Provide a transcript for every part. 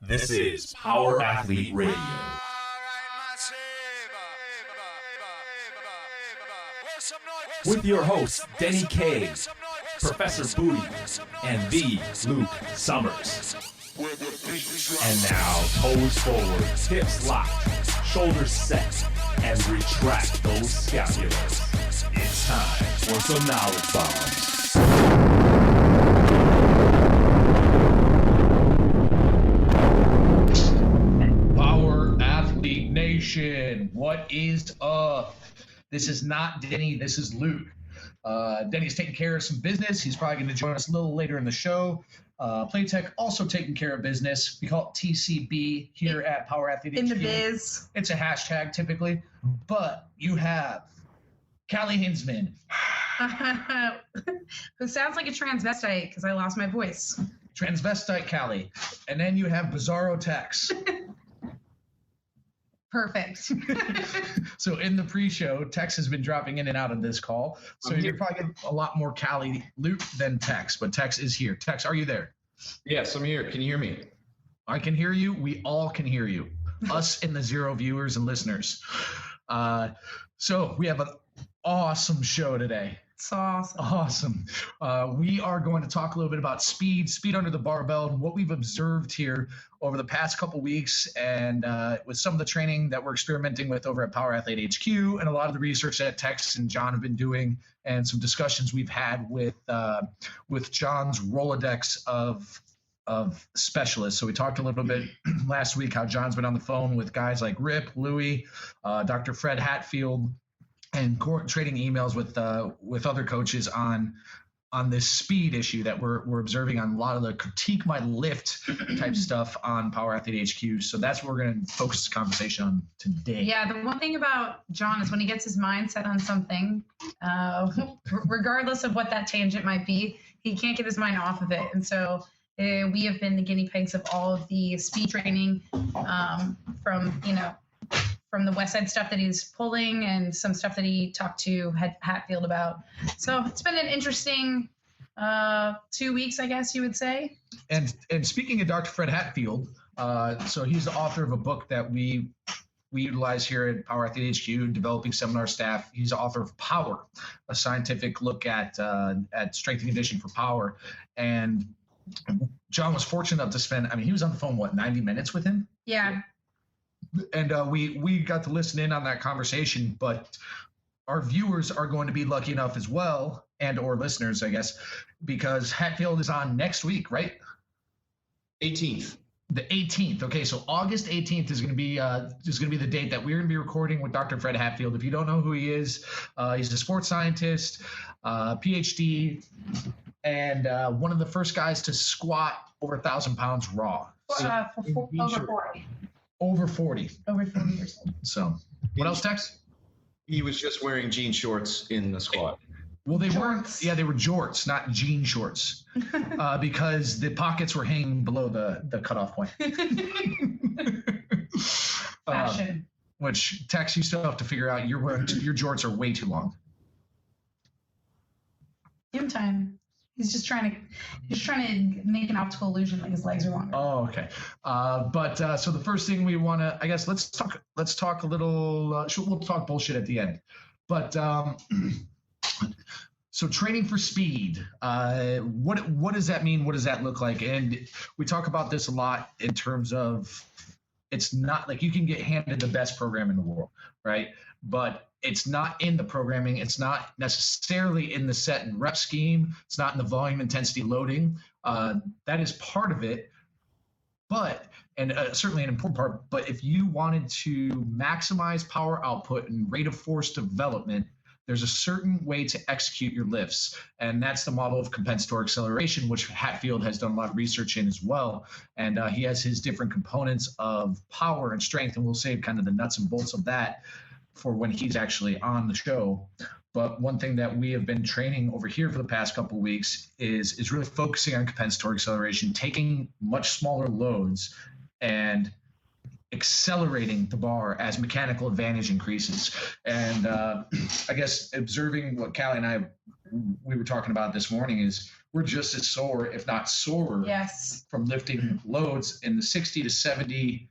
This is Power Athlete Radio. With your hosts, Denny K, Professor Booty, and the Luke Summers. And now, toes forward, hips locked, shoulders set, and retract those scapulars. It's time for some knowledge bombs. Nation, what is up? This is not Denny, this is Luke. Denny's taking care of some business. He's probably going to join us a little later in the show. Playtech also taking care of business. We call it TCB here at Power Athlete in HQ. The biz. It's a hashtag typically, but you have Callie Hinsman. Who sounds like a transvestite because I lost my voice. Transvestite Callie. And then you have Bizarro Tex. Perfect. So in the pre-show, Tex has been dropping in and out of this call. So you're probably getting a lot more Callie Luke than Tex, but Tex is here. Tex, are you there? Yes, I'm here. Can you hear me? I can hear you. We all can hear you. Us and the 0 viewers and listeners. So we have an awesome show today. It's awesome. Awesome. We are going to talk a little bit about speed under the barbell, and what we've observed here over the past couple weeks, and with some of the training that we're experimenting with over at Power Athlete HQ, and a lot of the research that Tex and John have been doing, and some discussions we've had with John's Rolodex of specialists. So we talked a little bit last week how John's been on the phone with guys like Rip, Louie, Dr. Fred Hatfield, and trading emails with other coaches on this speed issue that we're observing on a lot of the critique my lift type stuff on Power Athlete HQ. So that's what we're going to focus the conversation on today. Yeah, the one thing about John is when he gets his mind set on something, regardless of what that tangent might be, he can't get his mind off of it. And so we have been the guinea pigs of all of the speed training from the West Side stuff that he's pulling and some stuff that he talked to Hatfield about. So it's been an interesting 2 weeks, I guess you would say. And speaking of Dr. Fred Hatfield, so he's the author of a book that we utilize here at Power Athlete HQ, developing seminar staff. He's the author of Power, a scientific look at strength and conditioning for power. And John was fortunate enough to spend, he was on the phone, 90 minutes with him? Yeah. And we got to listen in on that conversation, but our viewers are going to be lucky enough as well, and or listeners, I guess, because Hatfield is on next week, right? 18th. The 18th. Okay, so August 18th is going to be the date that we're going to be recording with Dr. Fred Hatfield. If you don't know who he is, he's a sports scientist, PhD, and one of the first guys to squat over 1,000 pounds raw. Over 40. Over 40. Over 40 years old. So, what else, Tex? He was just wearing jean shorts in the squat. Well, they Jorts. weren't. Yeah, they were jorts, not jean shorts, because the pockets were hanging below the cutoff point. Fashion. Which, Tex, you still have to figure out. Your jorts are way too long. Give him time. He's just trying to make an optical illusion like his legs are longer. Oh, okay. So the first thing we want to, I guess, let's talk a little. We'll talk bullshit at the end. But so training for speed. What does that mean? What does that look like? And we talk about this a lot in terms of it's not like you can get handed the best program in the world, right? But it's not in the programming. It's not necessarily in the set and rep scheme. It's not in the volume, intensity, loading. That is part of it, but certainly an important part. But if you wanted to maximize power output and rate of force development, there's a certain way to execute your lifts, and that's the model of compensatory acceleration, which Hatfield has done a lot of research in as well. And he has his different components of power and strength, and we'll save kind of the nuts and bolts of that for when he's actually on the show. But one thing that we have been training over here for the past couple of weeks is really focusing on compensatory acceleration, taking much smaller loads and accelerating the bar as mechanical advantage increases. And I guess observing what Callie and I we were talking about this morning is we're just as sore, if not sorer, Yes. from lifting loads in the 60 to 70%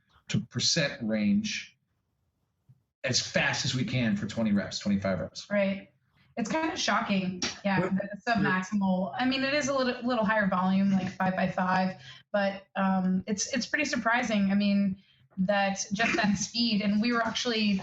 range as fast as we can for 20 reps, 25 reps. Right. It's kind of shocking. Yeah, the sub-maximal. I mean, it is a little higher volume, like 5x5, but it's pretty surprising. I mean, that speed. And we were actually,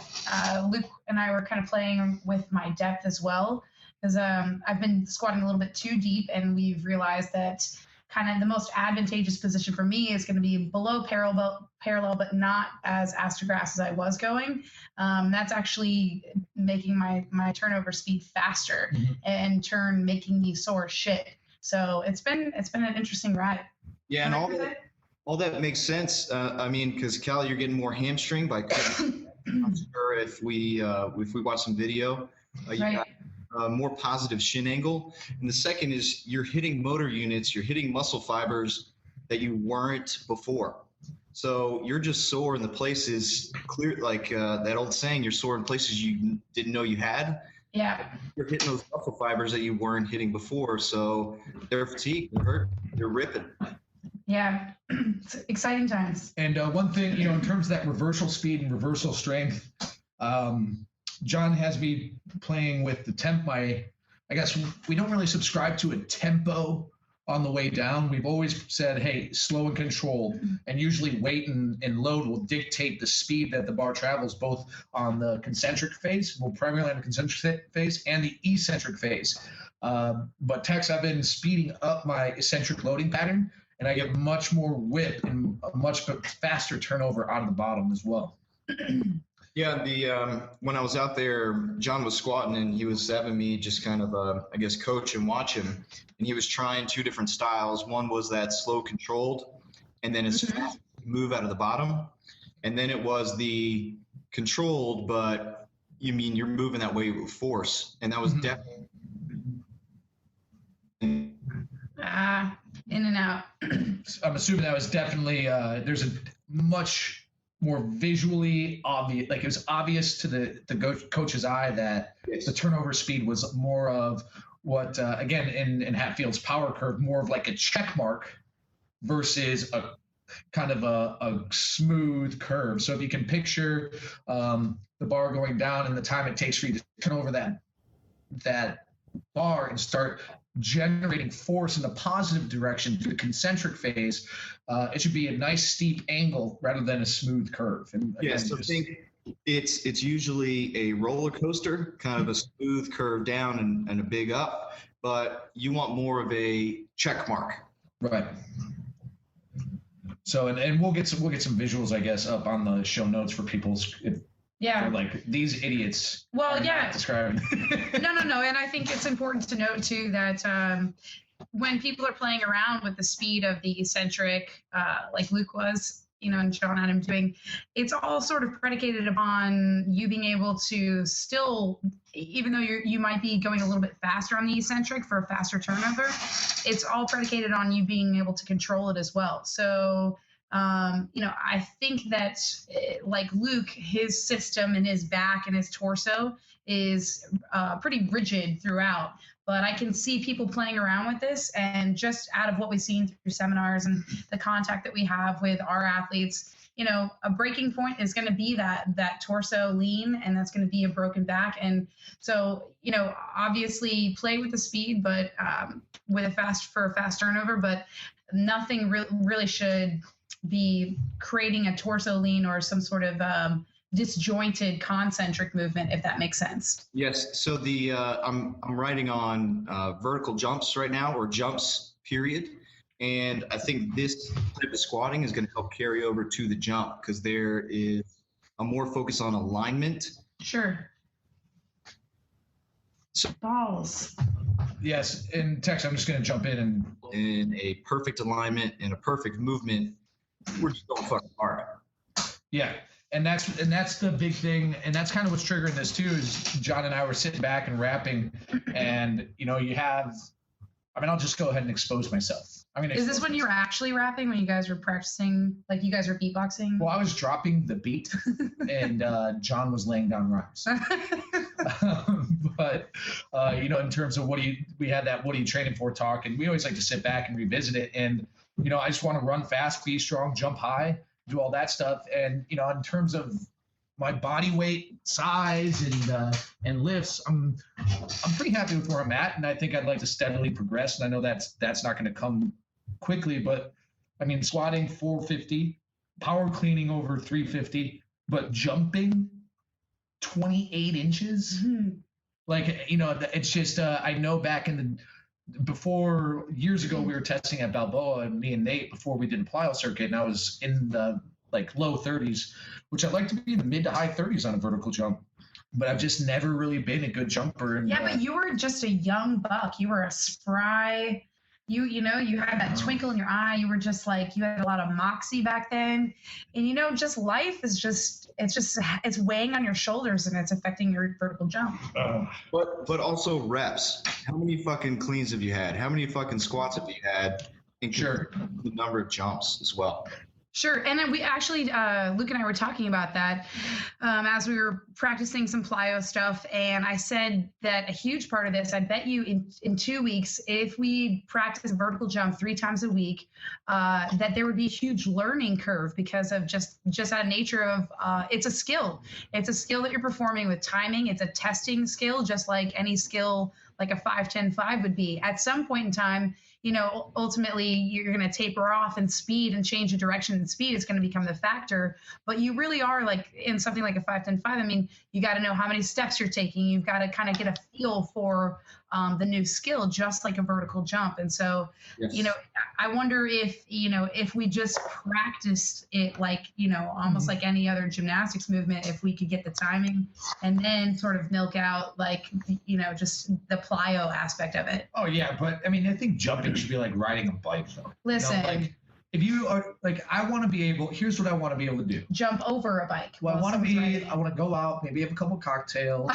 Luke and I were kind of playing with my depth as well, because I've been squatting a little bit too deep, and we've realized that kind of the most advantageous position for me is going to be below parallel, but not as astrograph as I was going. That's actually making my turnover speed faster, and in turn making me sore as shit. So it's been an interesting ride. Yeah, and all that makes sense. I mean, because Callie, you're getting more hamstring by cutting. I'm sure if we watch some video, you got more positive shin angle. And the second is you're hitting motor units, you're hitting muscle fibers that you weren't before. So you're just sore in the places clear, like that old saying, you're sore in places you didn't know you had. Yeah. You're hitting those muscle fibers that you weren't hitting before. So they're fatigued, they're hurt, they're ripping. Yeah, it's exciting times. And one thing, in terms of that reversal speed and reversal strength, John has me playing with the temp. I guess we don't really subscribe to a tempo on the way down. We've always said, hey, slow and controlled, and usually weight and load will dictate the speed that the bar travels, both on the concentric phase, well, primarily on the concentric phase, and the eccentric phase. But Tex, I've been speeding up my eccentric loading pattern, and I get much more whip and a much faster turnover out of the bottom as well. Yeah, when I was out there, John was squatting, and he was having me just kind of, I guess, coach and watch him. And he was trying two different styles. One was that slow controlled, and then it's fast move out of the bottom. And then it was the controlled, but you're moving that way with force. And that was definitely. In and out. I'm assuming that was definitely, there's a much more visually obvious, like it was obvious to the coach's eye that the turnover speed was more of what, again, in Hatfield's power curve, more of like a check mark versus a kind of a smooth curve. So if you can picture the bar going down and the time it takes for you to turn over that bar and start generating force in the positive direction through the concentric phase, it should be a nice steep angle rather than a smooth curve. And again, yes, I think it's usually a roller coaster, kind of a smooth curve down and a big up, but you want more of a check mark. Right. So and we'll get some visuals, I guess, up on the show notes for people's. Yeah. Like these idiots. Well, yeah. Describing. No. And I think it's important to note too that when people are playing around with the speed of the eccentric, like Luke was, and John had him doing, it's all sort of predicated upon you being able to still, even though you might be going a little bit faster on the eccentric for a faster turnover, it's all predicated on you being able to control it as well. So. I think that like Luke, his system and his back and his torso is pretty rigid throughout, but I can see people playing around with this, and just out of what we've seen through seminars and the contact that we have with our athletes, a breaking point is going to be that torso lean, and that's going to be a broken back. And so, obviously play with the speed, but with a fast turnover, but nothing really should be creating a torso lean or some sort of disjointed concentric movement, if that makes sense. Yes. So I'm writing on vertical jumps right now, or jumps period, and I think this type of squatting is going to help carry over to the jump, because there is a more focus on alignment. Sure. So balls. Yes, and Tex, I'm just going to jump in a perfect alignment and a perfect movement. We're just going fucking hard. Yeah, and that's the big thing, and that's kind of what's triggering this too. Is John and I were sitting back and rapping, and you have. I mean, I'll just go ahead and expose myself. Is this when you were actually rapping? When you guys were practicing, like you guys were beatboxing? Well, I was dropping the beat, and John was laying down rhymes. But in terms of what are you training for talk, and we always like to sit back and revisit it. And I just want to run fast, be strong, jump high, do all that stuff. And in terms of my body weight, size, and lifts, I'm pretty happy with where I'm at, and I think I'd like to steadily progress. And I know that's not going to come quickly, but I mean, squatting 450, power cleaning over 350, but jumping 28 inches. Mm-hmm. Like, it's just, I know back before years ago, we were testing at Balboa, and me and Nate, before we did a plyo circuit, and I was in the low 30s, which I'd like to be in the mid to high 30s on a vertical jump. But I've just never really been a good jumper. And, but you were just a young buck. You were a spry. You had that twinkle in your eye. You were just you had a lot of moxie back then. And, just life is it's weighing on your shoulders and it's affecting your vertical jump. But also reps. How many fucking cleans have you had? How many fucking squats have you had? And sure. The number of jumps as well. Sure. And then we actually, Luke and I were talking about that as we were practicing some plyo stuff. And I said that a huge part of this, I bet you in 2 weeks, if we practice vertical jump 3 times a week, that there would be a huge learning curve because of just that nature of it's a skill. It's a skill that you're performing with timing. It's a testing skill, just like any skill like a 5-10-5 would be. At some point in time, ultimately you're going to taper off and speed and change the direction and speed is going to become the factor. But you really are in something like a 5-10-5. I mean, you got to know how many steps you're taking. You've got to kind of get a feel for the new skill, just like a vertical jump. And so, yes. I wonder if we just practiced it almost like any other gymnastics movement, if we could get the timing and then sort of milk out just the plyo aspect of it. Oh yeah. But I mean, I think jumping should be like riding a bike though. Listen. If you are I want to be able, here's what I want to be able to do. Jump over a bike. Well, I want to go out, maybe have a couple cocktails,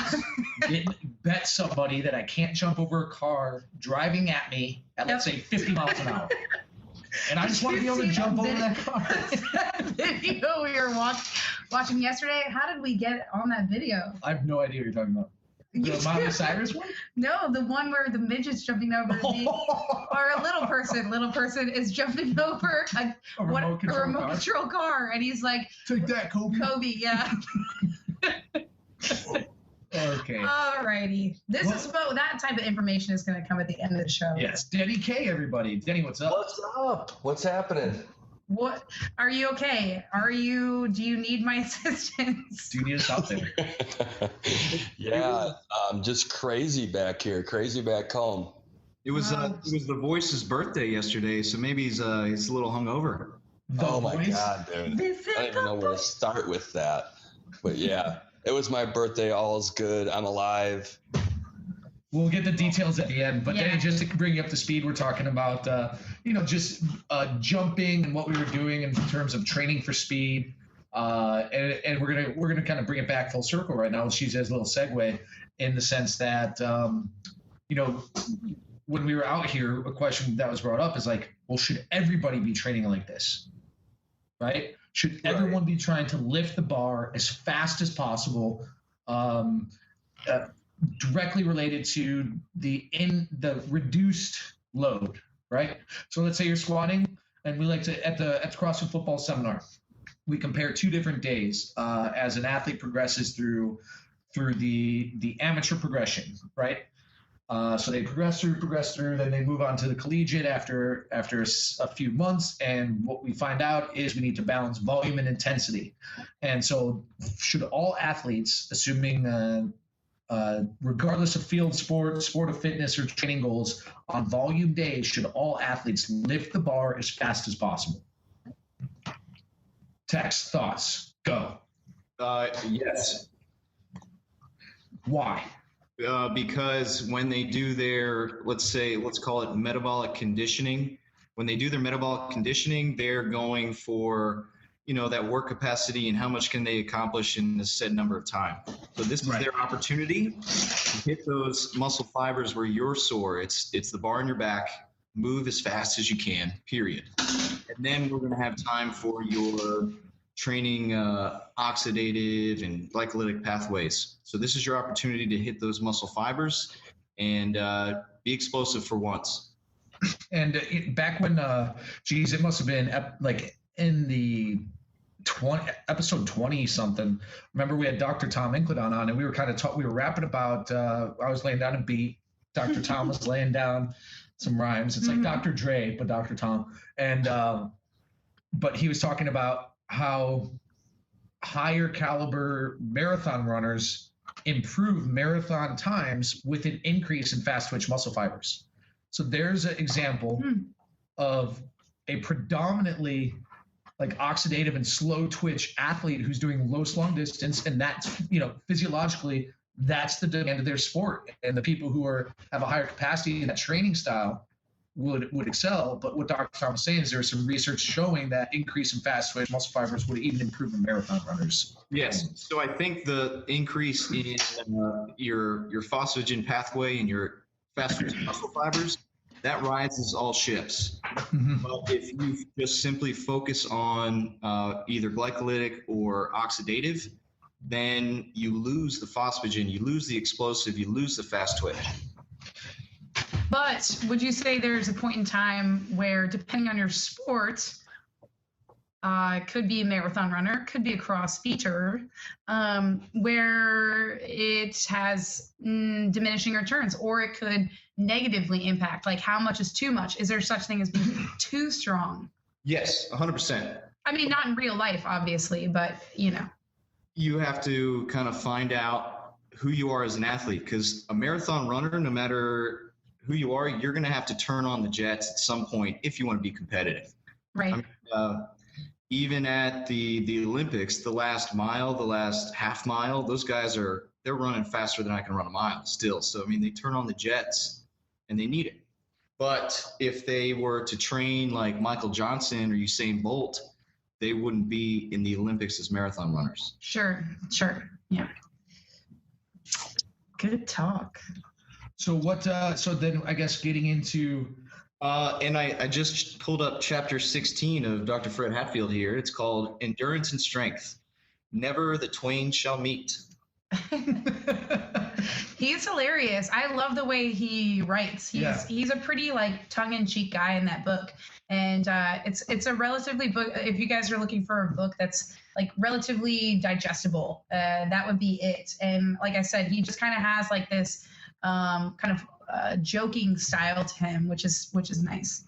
bet somebody that I can't jump over a car driving at me at, let's say, 50 miles an hour. And I just want to be able to jump over that car. That video we were watching yesterday, how did we get on that video? I have no idea what you're talking about. The Miley Cyrus one? No, the one where the midget's jumping over the or a little person is jumping over a remote control car, and he's like, "Take that, Kobe." Kobe, yeah. Okay. Alrighty. That type of information is going to come at the end of the show. Yes, Denny K, everybody. Denny, what's up? What's up? What's happening? What are you okay? Do you need my assistance? Do you need us out there? Yeah, just crazy back here, crazy back home. It was the voice's birthday yesterday, so maybe he's a little hungover. Oh my God, dude! I don't even know where to start with that. But yeah, it was my birthday. All is good. I'm alive. We'll get the details at the end, but Danny, just to bring you up to speed, we're talking about, just jumping and what we were doing in terms of training for speed, and we're gonna kind of bring it back full circle right now. She says a little segue in the sense that, when we were out here, a question that was brought up is well, should everybody be training like this, right? Should everyone be trying to lift the bar as fast as possible? Directly related to the reduced load, right? So let's say you're squatting, and we like to at the CrossFit Football Seminar, we compare 2 different days as an athlete progresses through the amateur progression, right? So they progress through, then they move on to the collegiate after a few months, and what we find out is we need to balance volume and intensity. And so, should all athletes, assuming regardless of field sport of fitness, or training goals, on volume days, should all athletes lift the bar as fast as possible? Tex, thoughts, go. Yes. Why? Because when they do their, let's call it metabolic conditioning, when they do their metabolic conditioning, they're going for that work capacity and how much can they accomplish in a set number of time. So this is their opportunity to hit those muscle fibers where you're sore. It's the bar on your back. Move as fast as you can, period. And then we're going to have time for your training oxidative and glycolytic pathways. So this is your opportunity to hit those muscle fibers and be explosive for once. And back when, it must have been like in the episode 20 something. Remember we had Dr. Tom Incledon on, and we were kind of we were rapping about. I was laying down a beat. Dr. Tom was laying down some rhymes. It's like Dr. Dre, but Dr. Tom. And but he was talking about how higher caliber marathon runners improve marathon times with an increase in fast twitch muscle fibers. So there's an example of a predominantly like oxidative and slow twitch athlete who's doing low long distance, and that's, physiologically that's the demand of their sport, and the people who have a higher capacity in that training style would excel. But what Dr. Tom was saying is there's some research showing that increase in fast twitch muscle fibers would even improve in marathon runners. Yes. So I think the increase in your phosphagen pathway and your fast twitch muscle fibers, that rises all ships. But if you just simply focus on either glycolytic or oxidative, then you lose the phosphagen, you lose the explosive, you lose the fast twitch. But would you say there's a point in time where, depending on your sport, could be a marathon runner, could be a CrossFitter, where it has diminishing returns, or it could negatively impact? Like, how much is too much? Is there such thing as being too strong? Yes, 100%. I mean, not in real life, obviously, but You have to kind of find out who you are as an athlete, because a marathon runner, no matter who you are, you're going to have to turn on the jets at some point if you want to be competitive. Right. I mean, even at the Olympics, the last mile, the last half mile, those guys they're running faster than I can run a mile still. So, I mean, they turn on the jets and they need it. But if they were to train like Michael Johnson or Usain Bolt, they wouldn't be in the Olympics as marathon runners. Sure. Yeah. Good talk. So so then I guess getting into, and I just pulled up chapter 16 of Dr. Fred Hatfield here. It's called Endurance and Strength. Never the twain shall meet. He's hilarious. I love the way he writes. He's a pretty like tongue-in-cheek guy in that book. And it's a relatively book. If you guys are looking for a book that's like relatively digestible, that would be it. And like I said, he just kind of has like this kind of joking style to him, which is nice.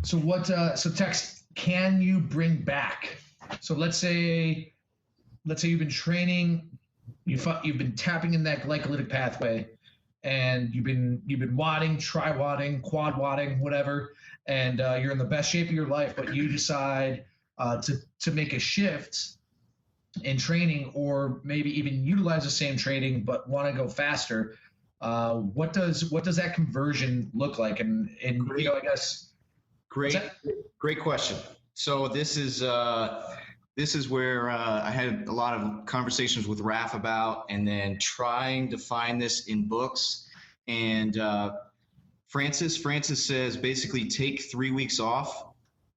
So Tex, can you bring back? So let's say you've been training, you've been tapping in that glycolytic pathway, and you've been wadding, tri-wadding, quad wadding, whatever, and you're in the best shape of your life, but you decide to make a shift in training, or maybe even utilize the same training but want to go faster. What does that conversion look like? And I guess great question. So this is where I had a lot of conversations with Raf about, and then trying to find this in books. And Francis says basically take 3 weeks off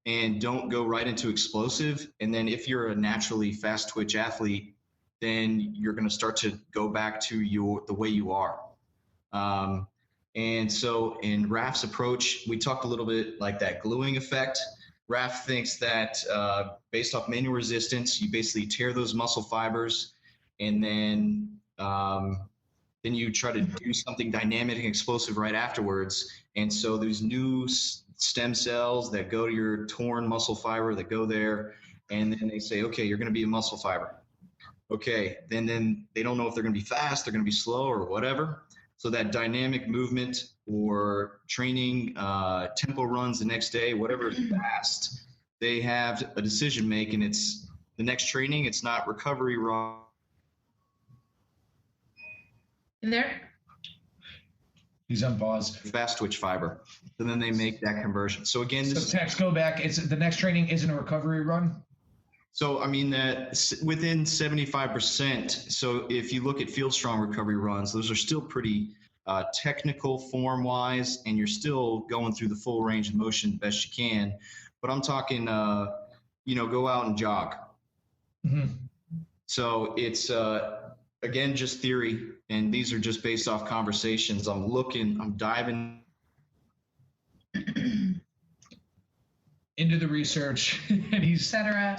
and don't go right into explosive. And then if you're a naturally fast twitch athlete, then you're going to start to go back to the way you are. And so in Raf's approach, we talked a little bit like that gluing effect. Raf thinks that based off manual resistance, you basically tear those muscle fibers, and then you try to do something dynamic and explosive right afterwards. And so there's new stem cells that go to your torn muscle fiber that go there, and then they say, okay, you're going to be a muscle fiber. Okay, then they don't know if they're going to be fast, they're going to be slow, or whatever. So that dynamic movement or training tempo runs the next day, whatever is fast, they have a decision make, and it's the next training. It's not recovery run. There. He's on pause. Fast twitch fiber. And then they make that conversion. So again, Tex, go back. The next training isn't a recovery run. So, I mean, within 75%. So if you look at Field Strong recovery runs, those are still pretty technical form-wise, and you're still going through the full range of motion best you can. but I'm talking, go out and jog. Mm-hmm. So it's, again, just theory, and these are just based off conversations. I'm diving into the research, and he's etc.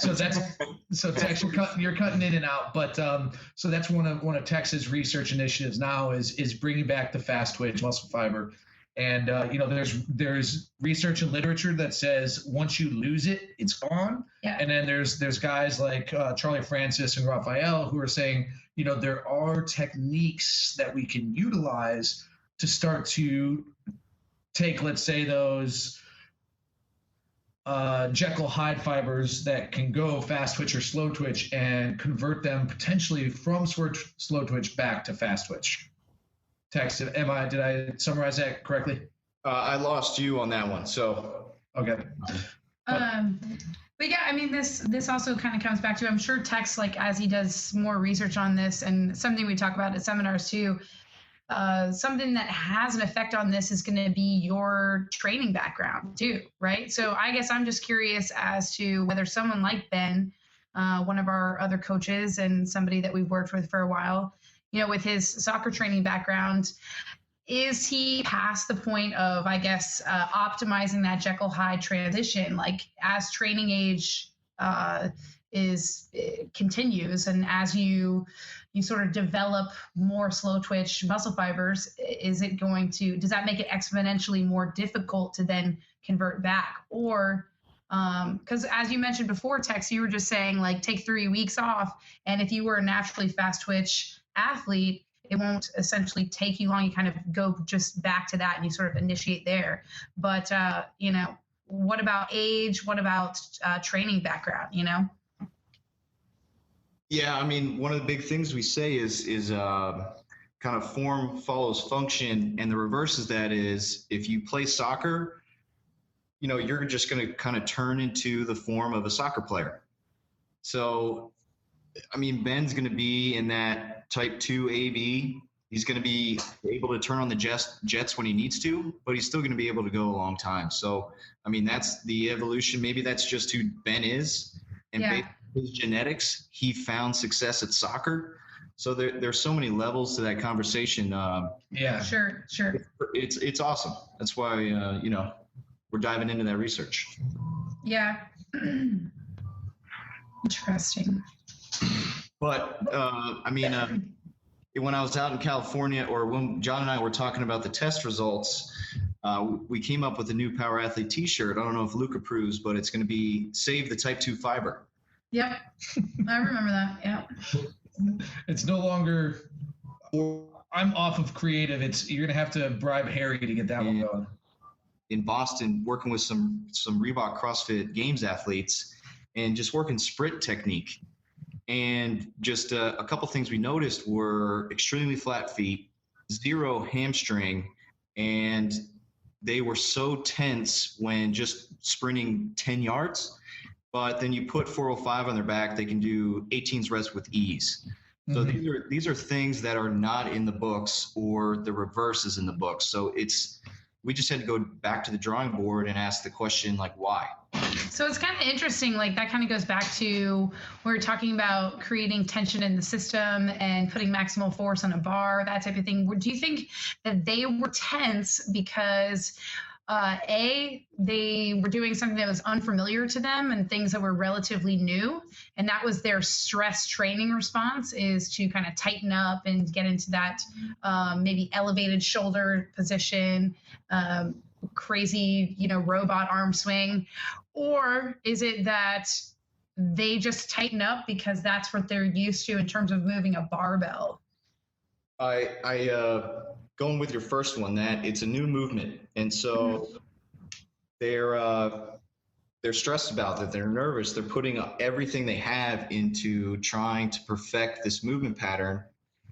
so Tex, you're cutting in and out, but so that's one of Tex's research initiatives now is bringing back the fast twitch muscle fiber, and there's research and literature that says once you lose it, it's gone, and then there's guys like Charlie Francis and Raphael who are saying there are techniques that we can utilize to start to take, let's say, those Jekyll Hyde fibers that can go fast twitch or slow twitch and convert them potentially from slow twitch back to fast twitch. Tex, did I summarize that correctly? I lost you on that one, so. Okay. But yeah, I mean, this also kind of comes back to, I'm sure Tex, like as he does more research on this, and something we talk about at seminars too, something that has an effect on this is going to be your training background too, right? So I guess I'm just curious as to whether someone like Ben, one of our other coaches and somebody that we've worked with for a while, with his soccer training background, is he past the point of, I guess, optimizing that Jekyll Hyde transition? Like as training age continues, and as you sort of develop more slow twitch muscle fibers, does that make it exponentially more difficult to then convert back? Or because as you mentioned before, Tex, you were just saying like take 3 weeks off, and if you were a naturally fast twitch athlete, it won't essentially take you long. You kind of go just back to that and you sort of initiate there. But what about age? What about training background? Yeah, I mean, one of the big things we say is kind of form follows function, and the reverse is that is if you play soccer, you're just going to kind of turn into the form of a soccer player. So, I mean, Ben's going to be in that type 2 AB. He's going to be able to turn on the jets when he needs to, but he's still going to be able to go a long time. So, I mean, that's the evolution. Maybe that's just who Ben is, and based on his genetics, he found success at soccer. So there's so many levels to that conversation. Sure. It's awesome. That's why we're diving into that research. Yeah. Interesting. But when I was out in California, or when John and I were talking about the test results, we came up with a new Power Athlete T-shirt. I don't know if Luke approves, but it's going to be "Save the Type 2 Fiber." Yep, I remember that. Yeah. It's no longer. I'm off of creative. You're gonna have to bribe Harry to get that one going. In Boston, working with some Reebok CrossFit Games athletes, and just working sprint technique. And just a couple things we noticed were extremely flat feet, 0 hamstring, and they were so tense when just sprinting 10 yards. But then you put 405 on their back, they can do 18s reps with ease. So these are things that are not in the books, or the reverse is in the books. So we just had to go back to the drawing board and ask the question, like, why? So it's kind of interesting, like that kind of goes back to we were talking about creating tension in the system and putting maximal force on a bar, that type of thing. Do you think that they were tense because they were doing something that was unfamiliar to them and things that were relatively new, and that was their stress training response, is to kind of tighten up and get into that maybe elevated shoulder position, crazy, robot arm swing? Or is it that they just tighten up because that's what they're used to in terms of moving a barbell? Going with your first one, that it's a new movement, and so they're stressed about that. They're nervous. They're putting everything they have into trying to perfect this movement pattern.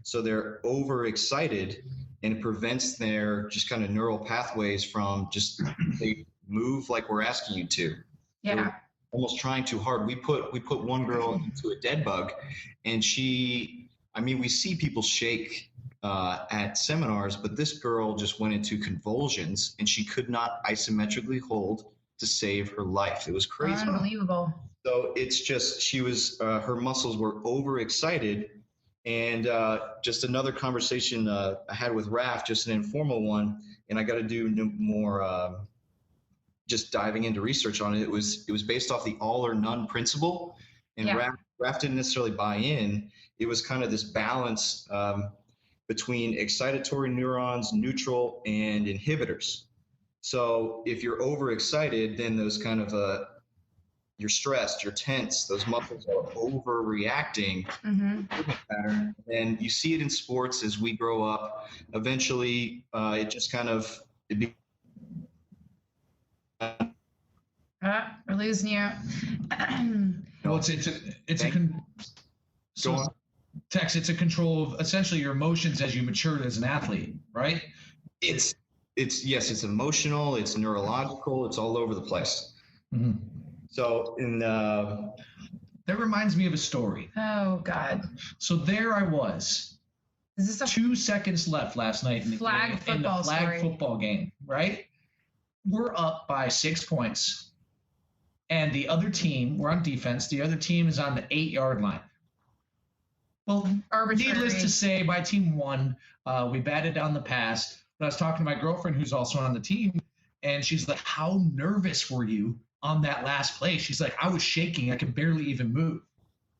So they're overexcited, and it prevents their just kind of neural pathways from just they move like we're asking you to. Yeah. They're almost trying too hard. We put one girl into a dead bug, and we see people shake at seminars, but this girl just went into convulsions, and she could not isometrically hold to save her life. It was crazy. Unbelievable. So it's just, she was, her muscles were overexcited. And just another conversation I had with Raf, just an informal one, and I got to do more, just diving into research on it. It was based off the all or none principle, and Raf didn't necessarily buy in. It was kind of this balance between excitatory neurons, neutral, and inhibitors. So if you're overexcited, then those kind of you're stressed, you're tense, those muscles are overreacting pattern. And you see it in sports as we grow up. Eventually, it just kind of we're losing you. No, Tex, it's a control of essentially your emotions as you mature as an athlete, right? It's yes, it's emotional, it's neurological, it's all over the place. Mm-hmm. So that reminds me of a story. Oh God. So there I was. Is this a 2 seconds left last night in the flag football game, right? We're up by 6 points. And the other team, we're on defense, the other team is on the 8-yard line. Well, needless to say, my team won. We batted down the pass. But I was talking to my girlfriend who's also on the team, and she's like, how nervous were you on that last play? She's like, I was shaking. I could barely even move.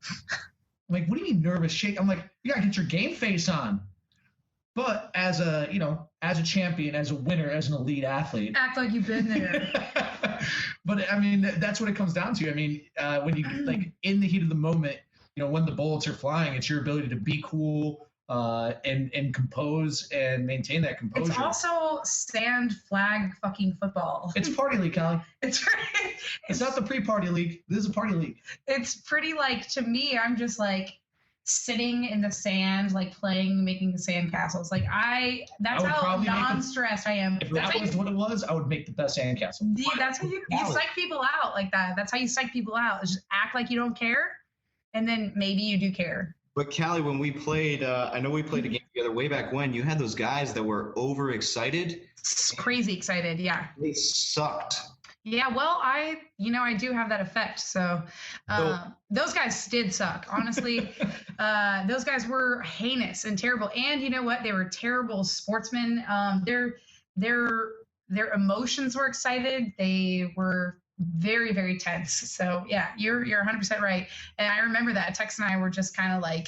I'm like, what do you mean nervous, shake? I'm like, you got to get your game face on. But as a champion, as a winner, as an elite athlete. Act like you've been there. But, I mean, that's what it comes down to. I mean, when you, like, in the heat of the moment, when the bullets are flying, it's your ability to be cool and compose and maintain that composure. It's also sand flag fucking football. It's party league, Callie. It's right. It's not the pre-party league. This is a party league. It's pretty like, to me, I'm just like sitting in the sand, like making the sand castles. Like that's how non-stressed I am. If that was what it was, I would make the best sandcastle. That's how you psych people out like that. That's how you psych people out. Is just act like you don't care. And then maybe you do care. But Callie, when we played, I know we played a game together way back when, you had those guys that were overexcited. Crazy excited, yeah. They sucked. Yeah, well, I do have that effect. So those guys did suck. Honestly, those guys were heinous and terrible. And you know what? They were terrible sportsmen. Their emotions were excited. They were very, very tense. So yeah, you're 100% right. And I remember that Tex and I were just kind of like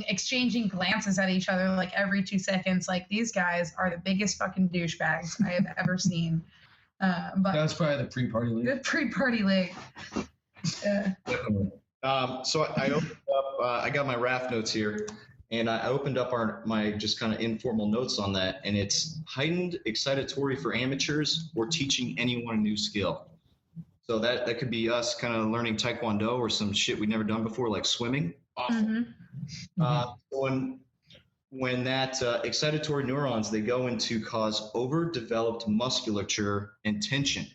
exchanging glances at each other like every 2 seconds. Like, these guys are the biggest fucking douchebags I have ever seen. But that was probably the pre-party league. The pre-party league. So I opened up. I got my RAF notes here, and I opened up my just kind of informal notes on that, and it's heightened excitatory for amateurs or teaching anyone a new skill. So that could be us kind of learning Taekwondo or some shit we've never done before, like swimming. Awful. When that excitatory neurons, they go into cause overdeveloped musculature and tension.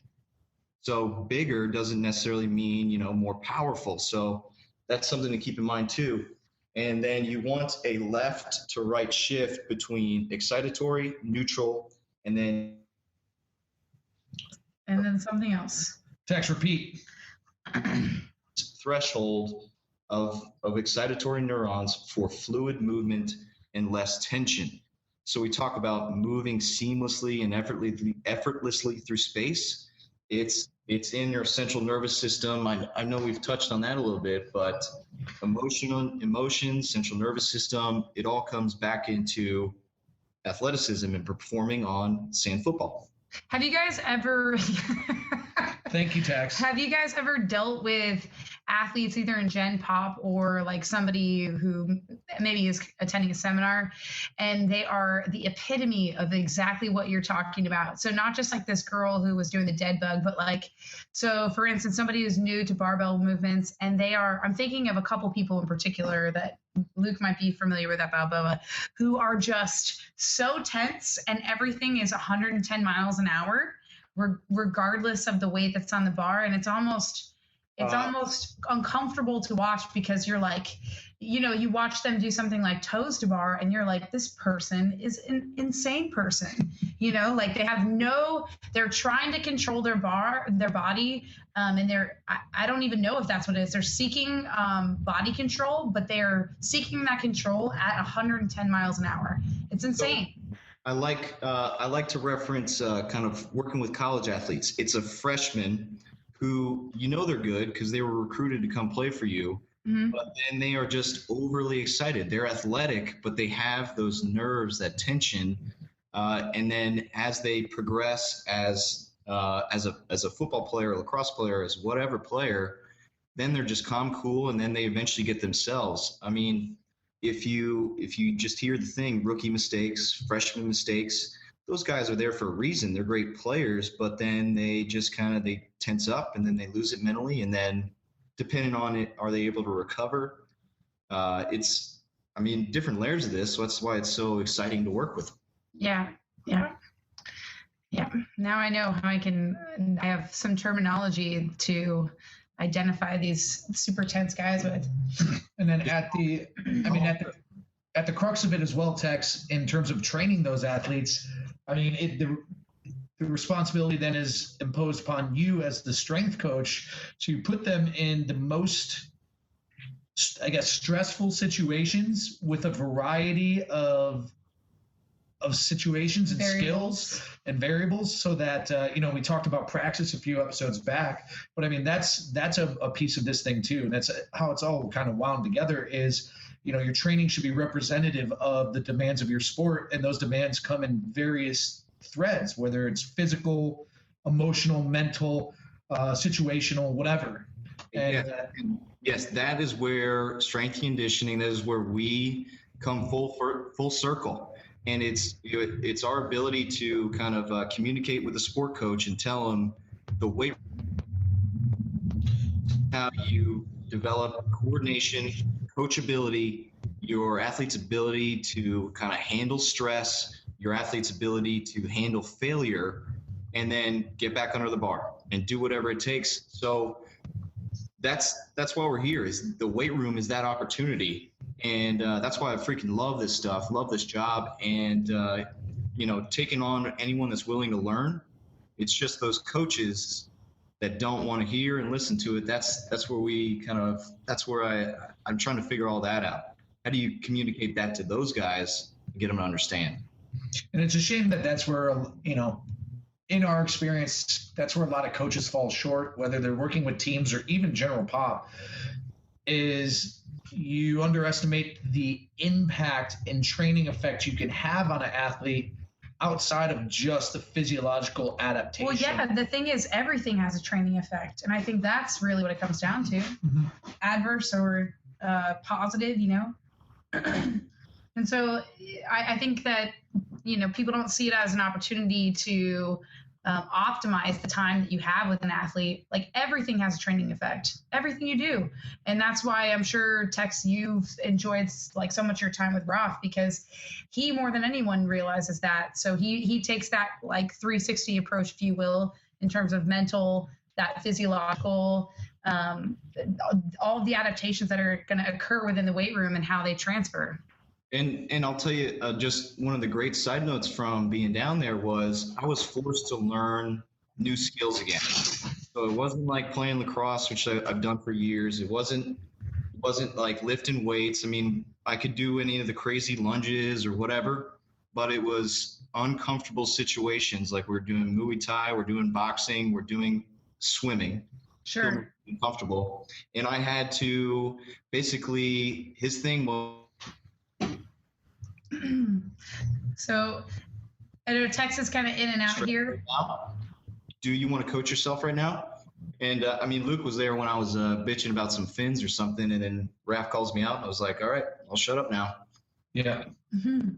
So bigger doesn't necessarily mean, more powerful. So that's something to keep in mind too. And then you want a left to right shift between excitatory, neutral, and then something else. Text, repeat. Threshold of excitatory neurons for fluid movement and less tension. So we talk about moving seamlessly and effortlessly through space. It's in your central nervous system. I know we've touched on that a little bit, but emotions, central nervous system, it all comes back into athleticism and performing on sand football. Have you guys ever Thank you, Tex. Have you guys ever dealt with athletes either in Gen Pop or like somebody who maybe is attending a seminar, and they are the epitome of exactly what you're talking about? So not just like this girl who was doing the dead bug, but like, so for instance, somebody who's new to barbell movements, and I'm thinking of a couple people in particular that Luke might be familiar with at Balboa, who are just so tense and everything is 110 miles an hour, regardless of the weight that's on the bar. And it's almost, It's almost uncomfortable to watch because you're like, you watch them do something like toes to bar and you're like, this person is an insane person. Like they're trying to control their body. And I don't even know if that's what it is. They're seeking body control, but they're seeking that control at 110 miles an hour. It's insane. So I like to reference kind of working with college athletes. It's a freshman who they're good because they were recruited to come play for you, but then they are just overly excited. They're athletic, but they have those nerves, that tension, and then as they progress as a football player, lacrosse player, as whatever player, then they're just calm, cool, and then they eventually get themselves. I mean, if you just hear the thing, rookie mistakes, freshman mistakes, those guys are there for a reason. They're great players, but then they just they tense up and then they lose it mentally. And then depending on it, are they able to recover? Different layers of this. So that's why it's so exciting to work with. Yeah. Now I know how I have some terminology to identify these super tense guys with. And then at the crux of it as well, Tex, in terms of training those athletes, the responsibility then is imposed upon you as the strength coach to put them in the most, stressful situations with a variety of situations and skills and variables, so that we talked about praxis a few episodes back, but that's a piece of this thing too, and that's how it's all kind of wound together. Is your training should be representative of the demands of your sport, and those demands come in various threads, whether it's physical, emotional, mental, situational, whatever. And yes, that is where strength conditioning, that is where we come full circle. And it's our ability to kind of communicate with the sport coach and tell them the way how you develop coordination, coachability, your athlete's ability to kind of handle stress, your athlete's ability to handle failure, and then get back under the bar and do whatever it takes. So that's why we're here. Is the weight room is that opportunity. And that's why I freaking love this stuff, love this job, and taking on anyone that's willing to learn. It's just those coaches that don't want to hear and listen to it. That's where I'm trying to figure all that out. How do you communicate that to those guys and get them to understand? And it's a shame that that's where in our experience, that's where a lot of coaches fall short, whether they're working with teams or even general pop, is you underestimate the impact and training effect you can have on an athlete outside of just the physiological adaptation. Well, yeah, the thing is everything has a training effect. And I think that's really what it comes down to. Mm-hmm. Adverse or positive, And so I think that, people don't see it as an opportunity to optimize the time that you have with an athlete. Like everything has a training effect, everything you do. And that's why I'm sure, Tex, you've enjoyed like so much your time with Ralph, because he more than anyone realizes that. So he takes that like 360 approach, if you will, in terms of mental, that physiological, all of the adaptations that are going to occur within the weight room and how they transfer. And I'll tell you, just one of the great side notes from being down there was I was forced to learn new skills again. So it wasn't like playing lacrosse, which I've done for years. It wasn't like lifting weights. I could do any of the crazy lunges or whatever, but it was uncomfortable situations. Like we're doing Muay Thai, we're doing boxing, we're doing swimming. Sure. Uncomfortable. And I had to basically, his thing was, so I know Texas kind of in and out here. Do you want to coach yourself right now? And Luke was there when I was bitching about some fins or something, and then Raph calls me out, and I was like, all right, I'll shut up now. Yeah. Mm-hmm.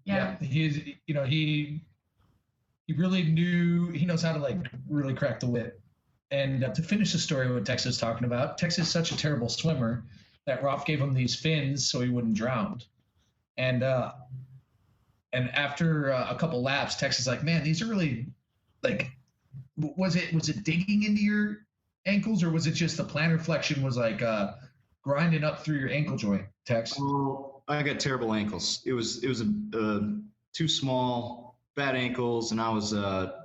Yeah. He's, he really he knows how to like really crack the whip. And to finish the story what Tex is talking about, Tex is such a terrible swimmer that Raph gave him these fins so he wouldn't drown. And after a couple laps, Tex is like, man, these are really like, was it digging into your ankles, or was it just the plantar flexion was like grinding up through your ankle joint, Tex? Oh, I got terrible ankles. It was too small, bad ankles, and I was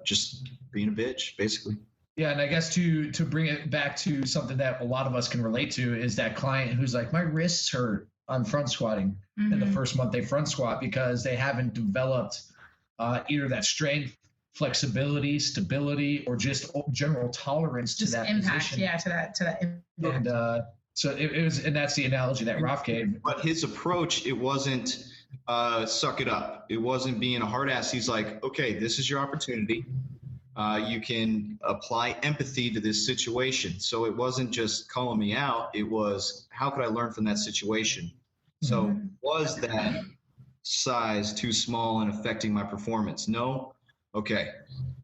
just being a bitch, basically. Yeah, and I guess to bring it back to something that a lot of us can relate to is that client who's like, my wrists hurt on front squatting in the first month they front squat because they haven't developed either that strength, flexibility, stability, or just general tolerance to that impact, position. Yeah, to that impact. And so it was, and that's the analogy that Ralph gave. But his approach, it wasn't suck it up. It wasn't being a hard ass. He's like, okay, this is your opportunity. You can apply empathy to this situation. So it wasn't just calling me out. It was, how could I learn from that situation? So was that size too small and affecting my performance? No. Okay.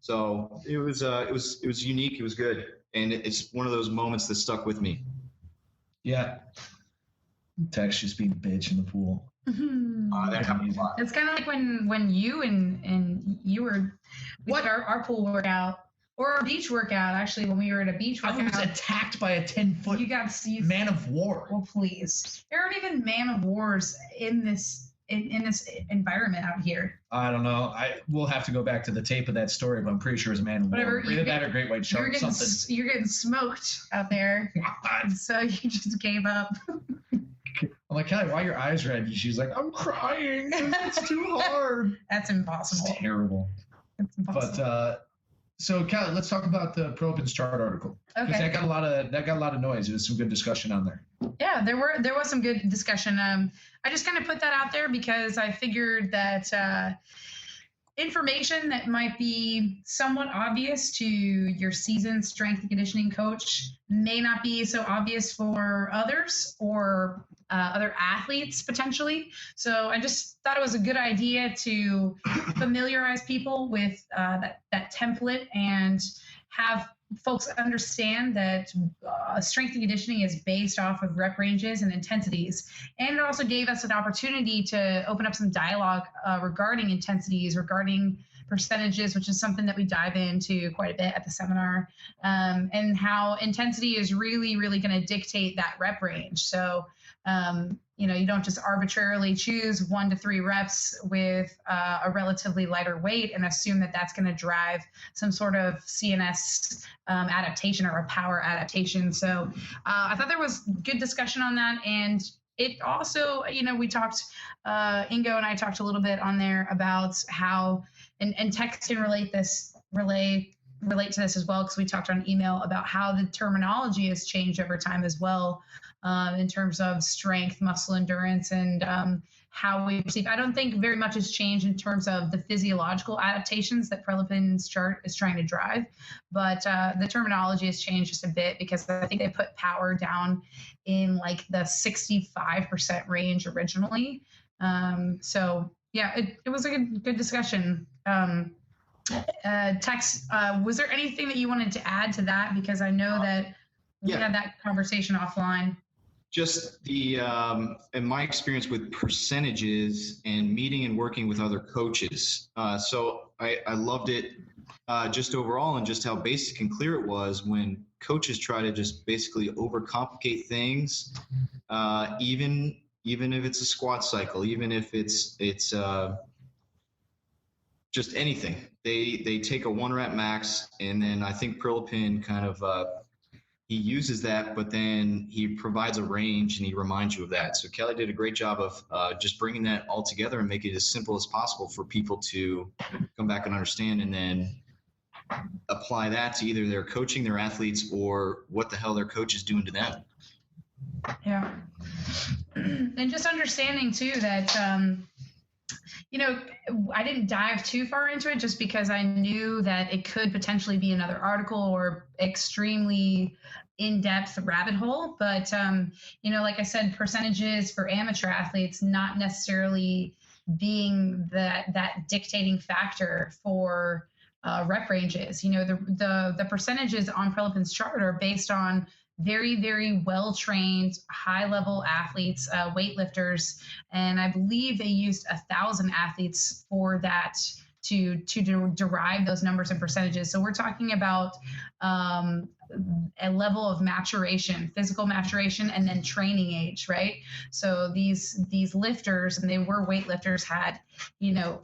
So it was unique. It was good. And it's one of those moments that stuck with me. Yeah. Tex just being a bitch in the pool. That happened a lot. It's kind of like when you and you were with our pool workout or our beach workout. Actually, when we were at a beach workout, I was attacked by a 10-foot man of war. Well, please, there aren't even man of wars in this environment out here. I don't know. We'll have to go back to the tape of that story, but I'm pretty sure it's man of war. Either that or great white shark. You're getting smoked out there, so you just gave up. I'm like, Kelly, why are your eyes red? And she's like, I'm crying. It's too hard. That's impossible. It's terrible. It's impossible. But so Kelly, let's talk about the Pro Open's chart article. Okay. Because that got a lot of noise. There was some good discussion on there. Yeah, there was some good discussion. I just kind of put that out there because I figured that information that might be somewhat obvious to your seasoned strength and conditioning coach may not be so obvious for others or other athletes potentially. So I just thought it was a good idea to familiarize people with that template and have folks understand that strength and conditioning is based off of rep ranges and intensities. And it also gave us an opportunity to open up some dialogue regarding intensities, regarding percentages, which is something that we dive into quite a bit at the seminar, and how intensity is really, really going to dictate that rep range. So, you don't just arbitrarily choose 1 to 3 reps with a relatively lighter weight and assume that that's going to drive some sort of CNS adaptation or a power adaptation. So I thought there was good discussion on that. And it also, we talked, Ingo and I talked a little bit on there about how, and Tex can relate to this as well, because we talked on email about how the terminology has changed over time as well, in terms of strength, muscle endurance, and how we perceive. I don't think very much has changed in terms of the physiological adaptations that Prelipin's chart is trying to drive, but the terminology has changed just a bit because I think they put power down in like the 65% range originally. So yeah, it was a good discussion. Tex, was there anything that you wanted to add to that? Because I know that we had that conversation offline. Just in my experience with percentages and meeting and working with other coaches. So I loved it just overall, and just how basic and clear it was when coaches try to just basically overcomplicate things, even if it's a squat cycle, even if it's just anything. They take a 1 rep max, and then I think Prilipin kind of he uses that, but then he provides a range and he reminds you of that. So Kelly did a great job of just bringing that all together and make it as simple as possible for people to come back and understand, and then apply that to either their coaching, their athletes, or what the hell their coach is doing to them. Yeah. And just understanding too that, I didn't dive too far into it just because I knew that it could potentially be another article or extremely in-depth rabbit hole. But, like I said, percentages for amateur athletes not necessarily being that dictating factor for rep ranges. The percentages on Prelipin's chart are based on very, very well-trained, high-level athletes, weightlifters, and I believe they used 1,000 athletes for that to derive those numbers and percentages. So we're talking about a level of maturation, physical maturation, and then training age, right? So these lifters, and they were weightlifters, had, you know,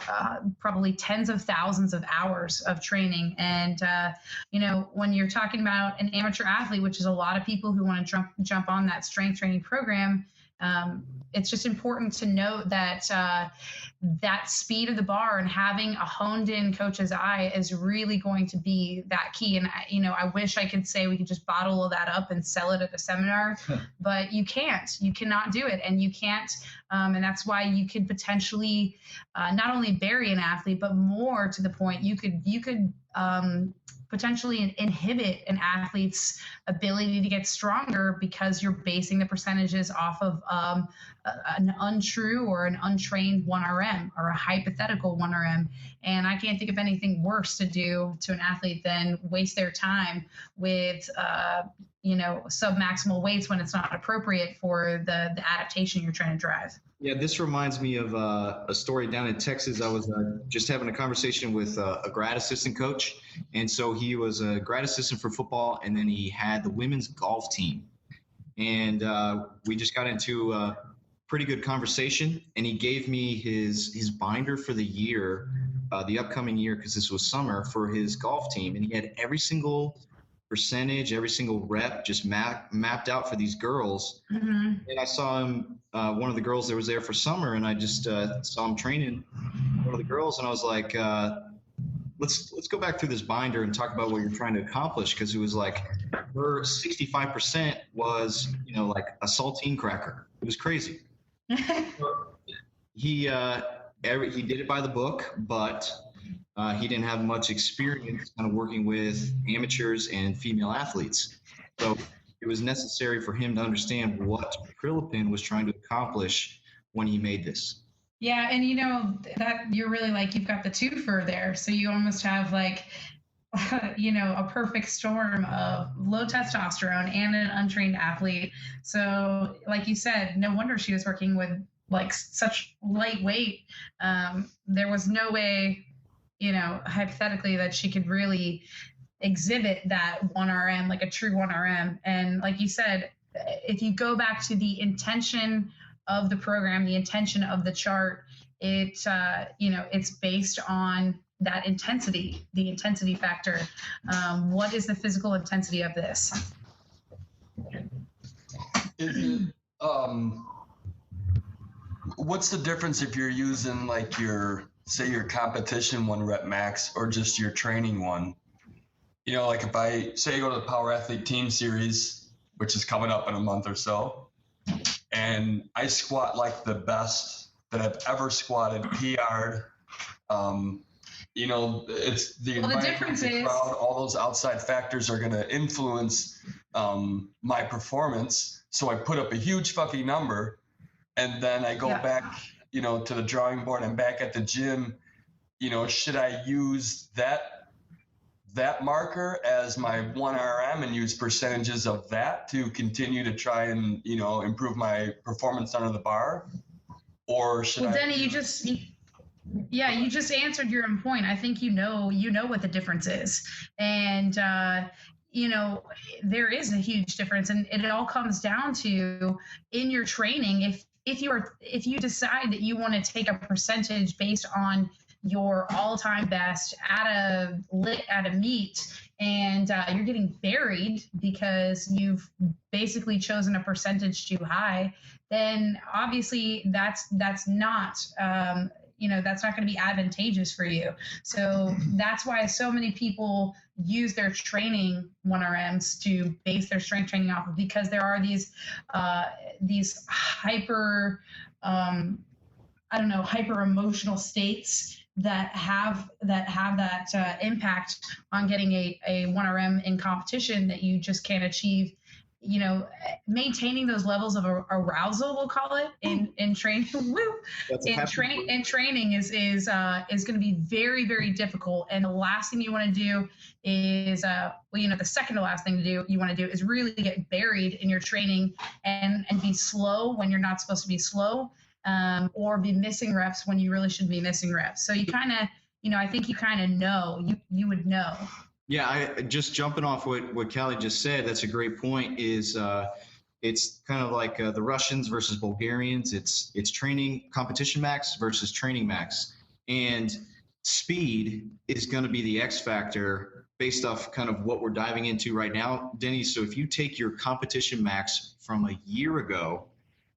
probably tens of thousands of hours of training. And, you know, when you're talking about an amateur athlete, which is a lot of people who want to jump on that strength training program, it's just important to note that that speed of the bar and having a honed in coach's eye is really going to be that key. And, you know, I wish I could say we could just bottle all that up and sell it at a seminar, but you can't. You cannot do it. And you can't. And that's why you could potentially not only bury an athlete, but more to the point, you could potentially inhibit an athlete's ability to get stronger because you're basing the percentages off of an untrue or an untrained 1RM or a hypothetical 1RM. And I can't think of anything worse to do to an athlete than waste their time with, you know, submaximal weights when it's not appropriate for the adaptation you're trying to drive. Yeah, this reminds me of a story down in Texas. I was just having a conversation with a grad assistant coach. And so he was a grad assistant for football, and then he had the women's golf team. And we just got into a pretty good conversation, and he gave me his binder for the year, the upcoming year, because this was summer, for his golf team. And he had every single percentage, every single rep just mapped out for these girls. Mm-hmm. And I saw him, one of the girls that was there for summer, and I just saw him training one of the girls, and I was like, let's go back through this binder and talk about what you're trying to accomplish, because it was like her 65% was, you know, like a saltine cracker. It was crazy. He did it by the book, but he didn't have much experience kind of working with amateurs and female athletes. So it was necessary for him to understand what Prilipin was trying to accomplish when he made this. Yeah, and you know, that you're really like, you've got the twofer there. So you almost have like, you know, a perfect storm of low testosterone and an untrained athlete. So like you said, no wonder she was working with like such lightweight. There was no way, you know, hypothetically, that she could really exhibit that 1RM, like a true 1RM. And like you said, if you go back to the intention of the program, the intention of the chart, it, you know, it's based on that intensity, the intensity factor. What is the physical intensity of this? Is it, what's the difference if you're using like your, say your competition 1 rep max or just your training one? You know, like if I say I go to the Power Athlete Team Series, which is coming up in a month or so, and I squat like the best that I've ever squatted, PR'd, you know, it's the environment, the difference the crowd, all those outside factors are going to influence my performance. So I put up a huge fucking number, and then I go back, you know, to the drawing board. I'm back at the gym. You know, should I use that marker as my 1RM and use percentages of that to continue to try and, you know, improve my performance under the bar? Or should I? Well, Denny, you just answered your own point. I think you know what the difference is. And, you know, there is a huge difference, and it all comes down to in your training. If you decide that you want to take a percentage based on your all-time best at a meet, and you're getting buried because you've basically chosen a percentage too high, then obviously that's not you know, that's not going to be advantageous for you. So that's why so many people use their training 1RMs to base their strength training off of, because there are these hyper hyper emotional states that have that impact on getting a 1RM in competition that you just can't achieve. You know, maintaining those levels of arousal, we'll call it, in training. In training is going to be very, very difficult. And the last thing you want to do is, the second to last thing you want to do is really get buried in your training and be slow when you're not supposed to be slow, or be missing reps when you really should be missing reps. So you kind of, I think you kind of know, you would know Yeah, I just jumping off what Callie just said. That's a great point. Is it's kind of like the Russians versus Bulgarians. It's training competition max versus training max, and speed is going to be the X factor based off kind of what we're diving into right now, Denny. So if you take your competition max from a year ago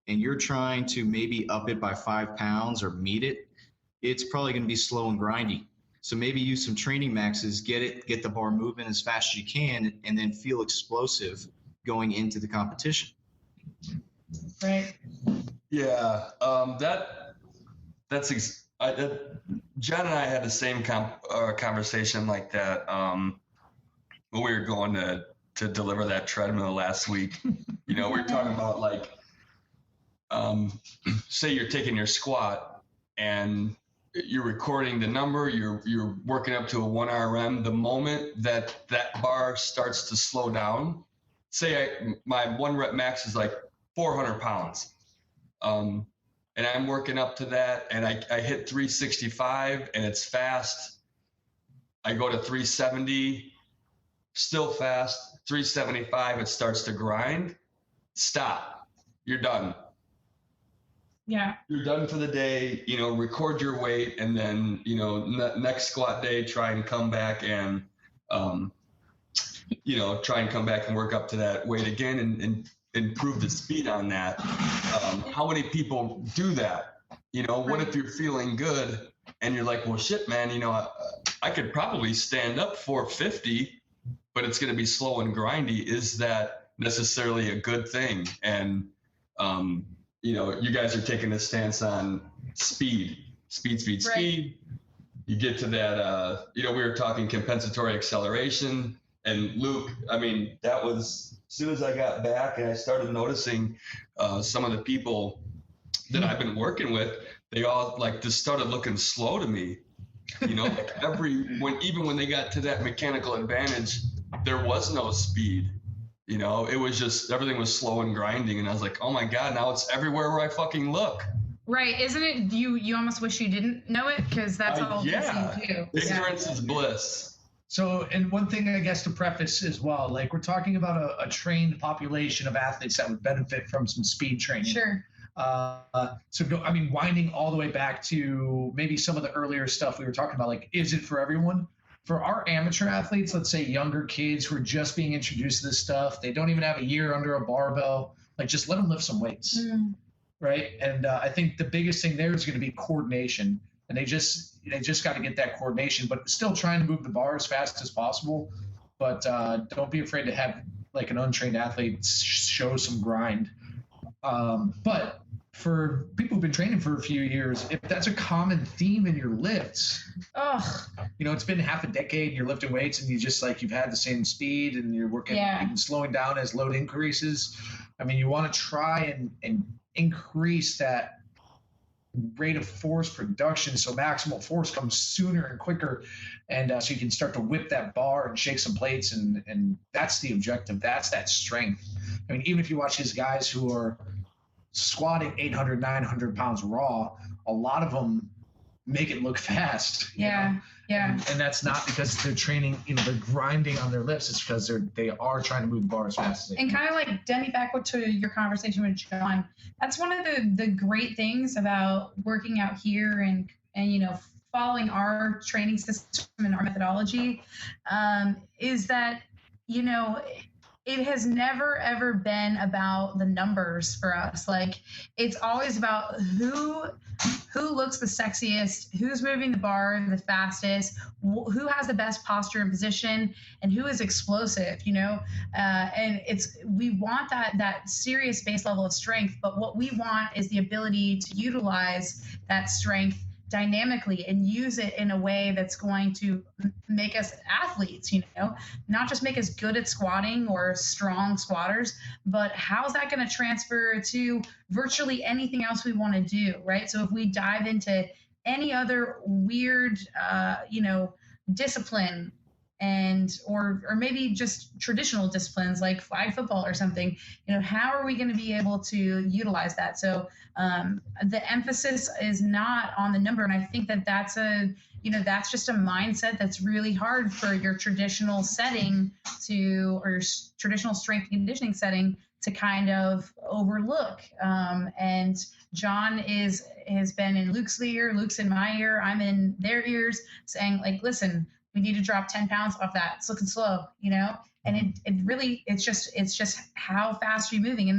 and you're trying to maybe up it by 5 pounds or meet it, it's probably going to be slow and grindy. So maybe use some training maxes, get the bar moving as fast as you can, and then feel explosive going into the competition. Right. Yeah, John and I had the same conversation like that when we were going to deliver that treadmill last week. You know, we were talking about like, say you're taking your squat and you're recording the number, you're working up to a 1 RM. The moment that bar starts to slow down, say my 1 rep max is like 400 pounds. And I'm working up to that and I hit 365 and it's fast. I go to 370, still fast, 375, it starts to grind. Stop, you're done. Yeah. You're done for the day, you know, record your weight and then, you know, next squat day, try and come back and, try and come back and work up to that weight again and improve the speed on that. How many people do that? You know, what if you're feeling good and you're like, well, shit, man, you know, I could probably stand up 450, but it's going to be slow and grindy. Is that necessarily a good thing? And, you know, you guys are taking a stance on speed. Right. You get to that, we were talking compensatory acceleration. And Luke, I mean, that was as soon as I got back and I started noticing some of the people that I've been working with, they all like just started looking slow to me. You know, like even when they got to that mechanical advantage, there was no speed. You know, it was just everything was slow and grinding, and I was like, oh my God, now it's everywhere where I fucking look. Right, isn't it? You almost wish you didn't know it because that's all we see too. Ignorance is bliss. So, and one thing I guess to preface as well, like we're talking about a trained population of athletes that would benefit from some speed training. Sure. Winding all the way back to maybe some of the earlier stuff we were talking about, like, is it for everyone? For our amateur athletes, let's say younger kids who are just being introduced to this stuff, they don't even have a year under a barbell, like just let them lift some weights, right? And I think the biggest thing there is going to be coordination, and they just got to get that coordination, but still trying to move the bar as fast as possible. But don't be afraid to have like an untrained athlete show some grind. But for people who've been training for a few years, if that's a common theme in your lifts, it's been half a decade, you're lifting weights and you've had the same speed and you're working and slowing down as load increases. I mean, you want to try and increase that rate of force production so maximal force comes sooner and quicker, and so you can start to whip that bar and shake some plates, and that's the objective. That's that strength. I mean, even if you watch these guys who are squatting 800, 900 pounds raw, a lot of them make it look fast. You know? Yeah. And that's not because they're training, they're grinding on their lifts. It's because they are trying to move the bar as fast as they can. And kind of like Denny, back to your conversation with John, that's one of the great things about working out here and following our training system and our methodology, is that, it has never, ever been about the numbers for us. Like, it's always about who looks the sexiest, who's moving the bar the fastest, who has the best posture and position, and who is explosive, and we want that serious base level of strength, but what we want is the ability to utilize that strength dynamically and use it in a way that's going to make us athletes, not just make us good at squatting or strong squatters, but how's that going to transfer to virtually anything else we want to do, right? So if we dive into any other weird, discipline or maybe just traditional disciplines like flag football or something, how are we going to be able to utilize that? So the emphasis is not on the number. And I think that's that's just a mindset that's really hard for your traditional setting or your traditional strength and conditioning setting to kind of overlook. And John has been in Luke's ear, Luke's in my ear, I'm in their ears, saying like, listen, we need to drop 10 pounds off that. It's looking slow, and it really, it's just how fast are you moving?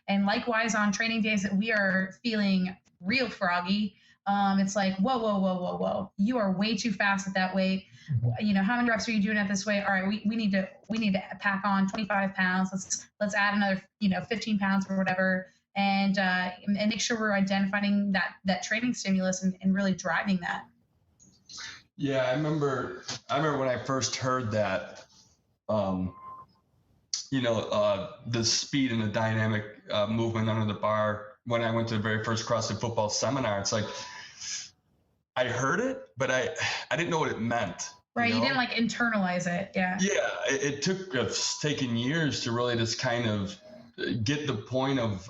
And likewise on training days that we are feeling real froggy, it's like, whoa. You are way too fast at that weight. How many reps are you doing at this weight? All right, we need to pack on 25 pounds. Let's add another, 15 pounds or whatever. And make sure we're identifying that training stimulus and really driving that. Yeah, I remember when I first heard that, the speed and the dynamic movement under the bar. When I went to the very first CrossFit football seminar, it's like I heard it, but I didn't know what it meant. Right, you didn't like internalize it. Yeah. Yeah, it took us taking years to really just kind of get the point of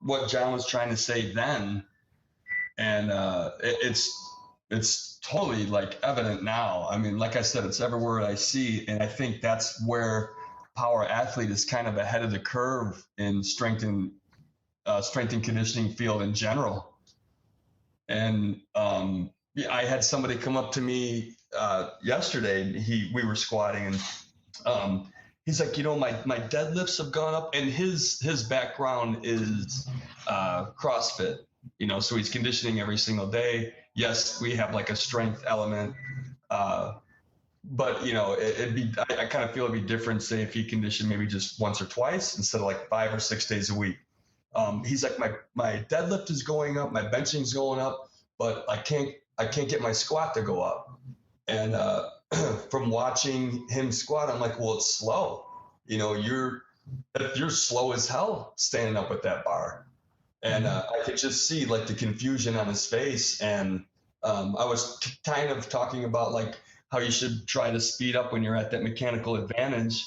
what John was trying to say then, and it's totally like evident now. I mean, like I said, it's everywhere I see, and I think that's where power athlete is kind of ahead of the curve in strength and conditioning field in general. And I had somebody come up to me yesterday. We were squatting, and he's like, my deadlifts have gone up, and his background is CrossFit. So he's conditioning every single day. Yes, we have like a strength element, but I kind of feel it'd be different, say, if he conditioned maybe just once or twice instead of like 5 or 6 days a week. He's like, my deadlift is going up, my benching's going up, but I can't get my squat to go up. And from watching him squat, I'm like, well, it's slow. You're slow as hell standing up with that bar. And I could just see like the confusion on his face. And I was kind of talking about like how you should try to speed up when you're at that mechanical advantage.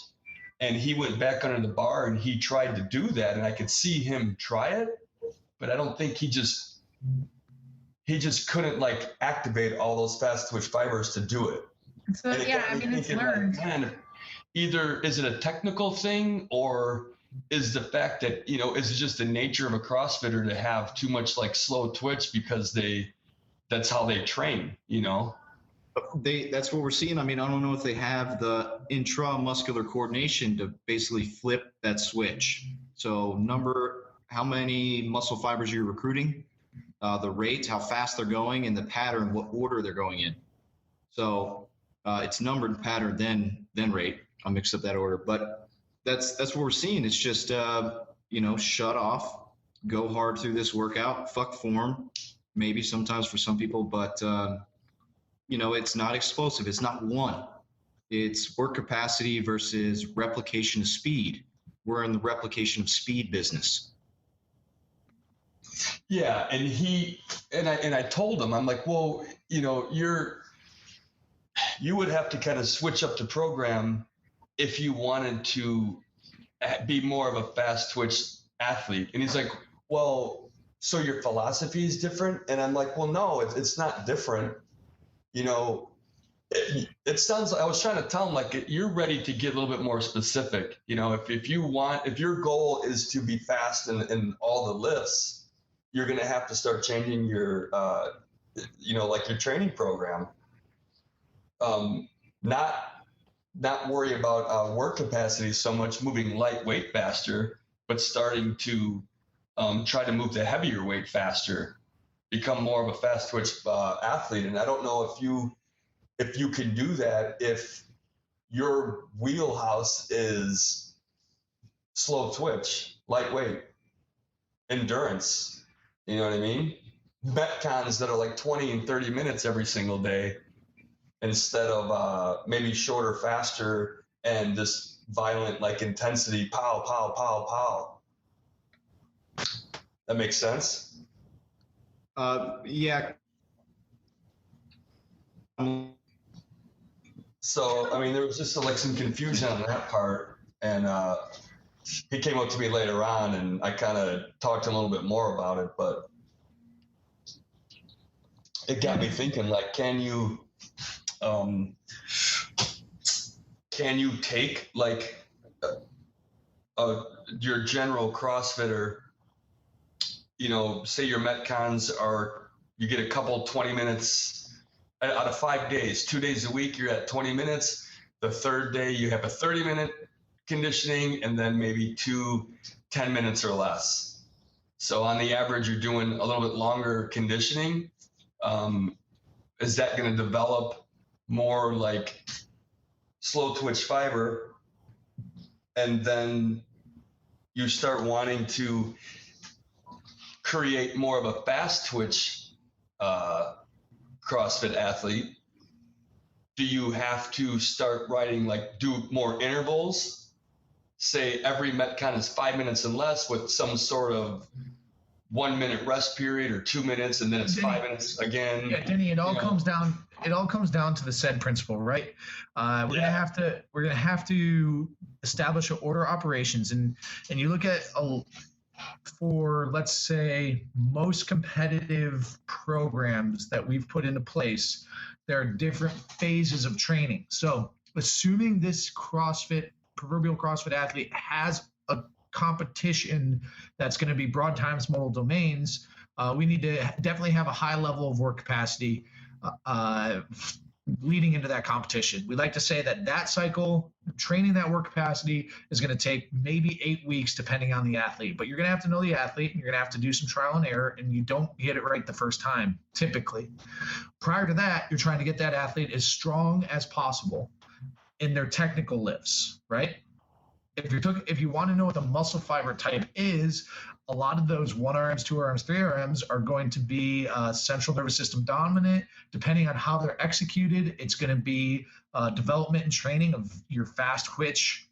And he went back under the bar and he tried to do that. And I could see him try it, but I don't think he just couldn't like activate all those fast twitch fibers to do it. So it's learned. Like, man, either is it a technical thing, or is the fact that, is it just the nature of a CrossFitter to have too much like slow twitch because that's how they train, That's what we're seeing. I mean, I don't know if they have the intramuscular coordination to basically flip that switch. So how many muscle fibers you're recruiting, the rate, how fast they're going, and the pattern, what order they're going in. So it's numbered pattern, then rate. I'll mix up that order, but that's what we're seeing. It's just, shut off, go hard through this workout, fuck form, maybe sometimes for some people, but it's not explosive. It's not one. It's work capacity versus replication of speed. We're in the replication of speed business. Yeah, and I told him, I'm like, well, you would have to kind of switch up the program if you wanted to be more of a fast twitch athlete. And he's like, well, so your philosophy is different? And I'm like, well, no, it's not different. It sounds like I was trying to tell him, like, you're ready to get a little bit more specific. If your goal is to be fast in all the lifts, you're going to have to start changing your, like your training program. Not worry about work capacity so much, moving lightweight faster, but starting to try to move the heavier weight faster, become more of a fast twitch athlete. And I don't know if you can do that if your wheelhouse is slow twitch, lightweight, endurance. You know what I mean? Metcons that are like 20 and 30 minutes every single day, instead of maybe shorter, faster, and just violent like intensity, pow, pow, pow, pow. That makes sense? Yeah. So, I mean, there was just like some confusion on that part. And he came up to me later on, and I kind of talked to him a little bit more about it. But it got me thinking, like, can you take like your general CrossFitter, you know, say your Metcons are, you get a couple 20 minutes out of 5 days, 2 days a week, you're at 20 minutes. The third day you have a 30-minute conditioning, and then maybe 2 10 minutes or less. So on the average, you're doing a little bit longer conditioning. Is that going to develop more like slow twitch fiber? And then you start wanting to create more of a fast twitch CrossFit athlete. Do you have to start writing, like, do more intervals? Say every Metcon is 5 minutes and less with some sort of 1 minute rest period, or 2 minutes, and then it's 5 minutes again. Yeah, Denny, it all comes down to the said principle, right? We're gonna have to establish an order of operations, and you look at for, let's say, most competitive programs that we've put into place, there are different phases of training. So assuming this proverbial CrossFit athlete has a competition that's going to be broad times modal domains, we need to definitely have a high level of work capacity leading into that competition. We like to say that cycle, training that work capacity, is going to take maybe 8 weeks depending on the athlete. But you're going to have to know the athlete, and you're going to have to do some trial and error, and you don't get it right the first time, typically. Prior to that, you're trying to get that athlete as strong as possible in their technical lifts, right? If you want to know what the muscle fiber type is, a lot of those 1RMs, 2RMs, 3RMs are going to be central nervous system dominant. Depending on how they're executed, it's going to be development and training of your fast twitch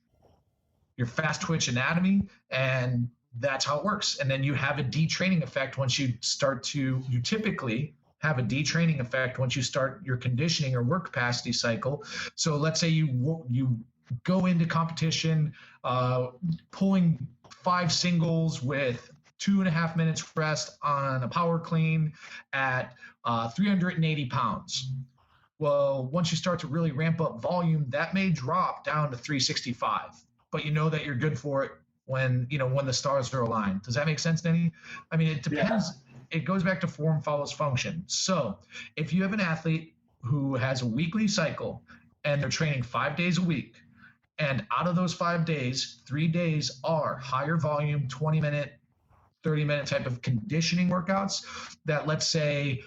anatomy, and that's how it works. And then you have a detraining effect once you typically have a detraining effect once you start your conditioning or work capacity cycle. So let's say you go into competition pulling 5 singles with 2.5 minutes rest on a power clean at 380 pounds. Well, once you start to really ramp up volume, that may drop down to 365, but you know that you're good for it when the stars are aligned. Does that make sense, Denny? I mean, it depends. Yeah. It goes back to form follows function. So if you have an athlete who has a weekly cycle and they're training 5 days a week, and out of those 5 days, 3 days are higher volume, 20-minute, 30-minute type of conditioning workouts, that, let's say,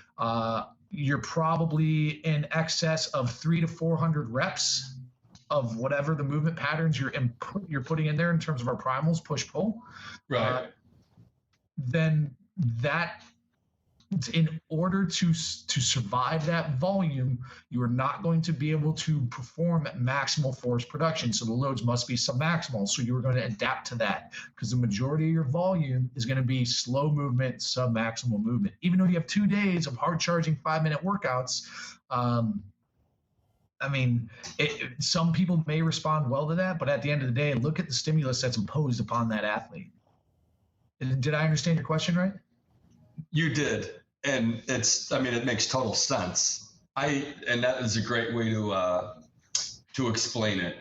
you're probably in excess of 300 to 400 reps of whatever the movement patterns you're putting in there in terms of our primals, push, pull. Right. Then that, in order to survive that volume, you are not going to be able to perform at maximal force production. So the loads must be submaximal. So you're going to adapt to that, because the majority of your volume is going to be slow movement, submaximal movement. Even though you have 2 days of hard charging 5-minute workouts, I mean, some people may respond well to that, but at the end of the day, look at the stimulus that's imposed upon that athlete. Did I understand your question right? You did. And it makes total sense. And that is a great way to explain it,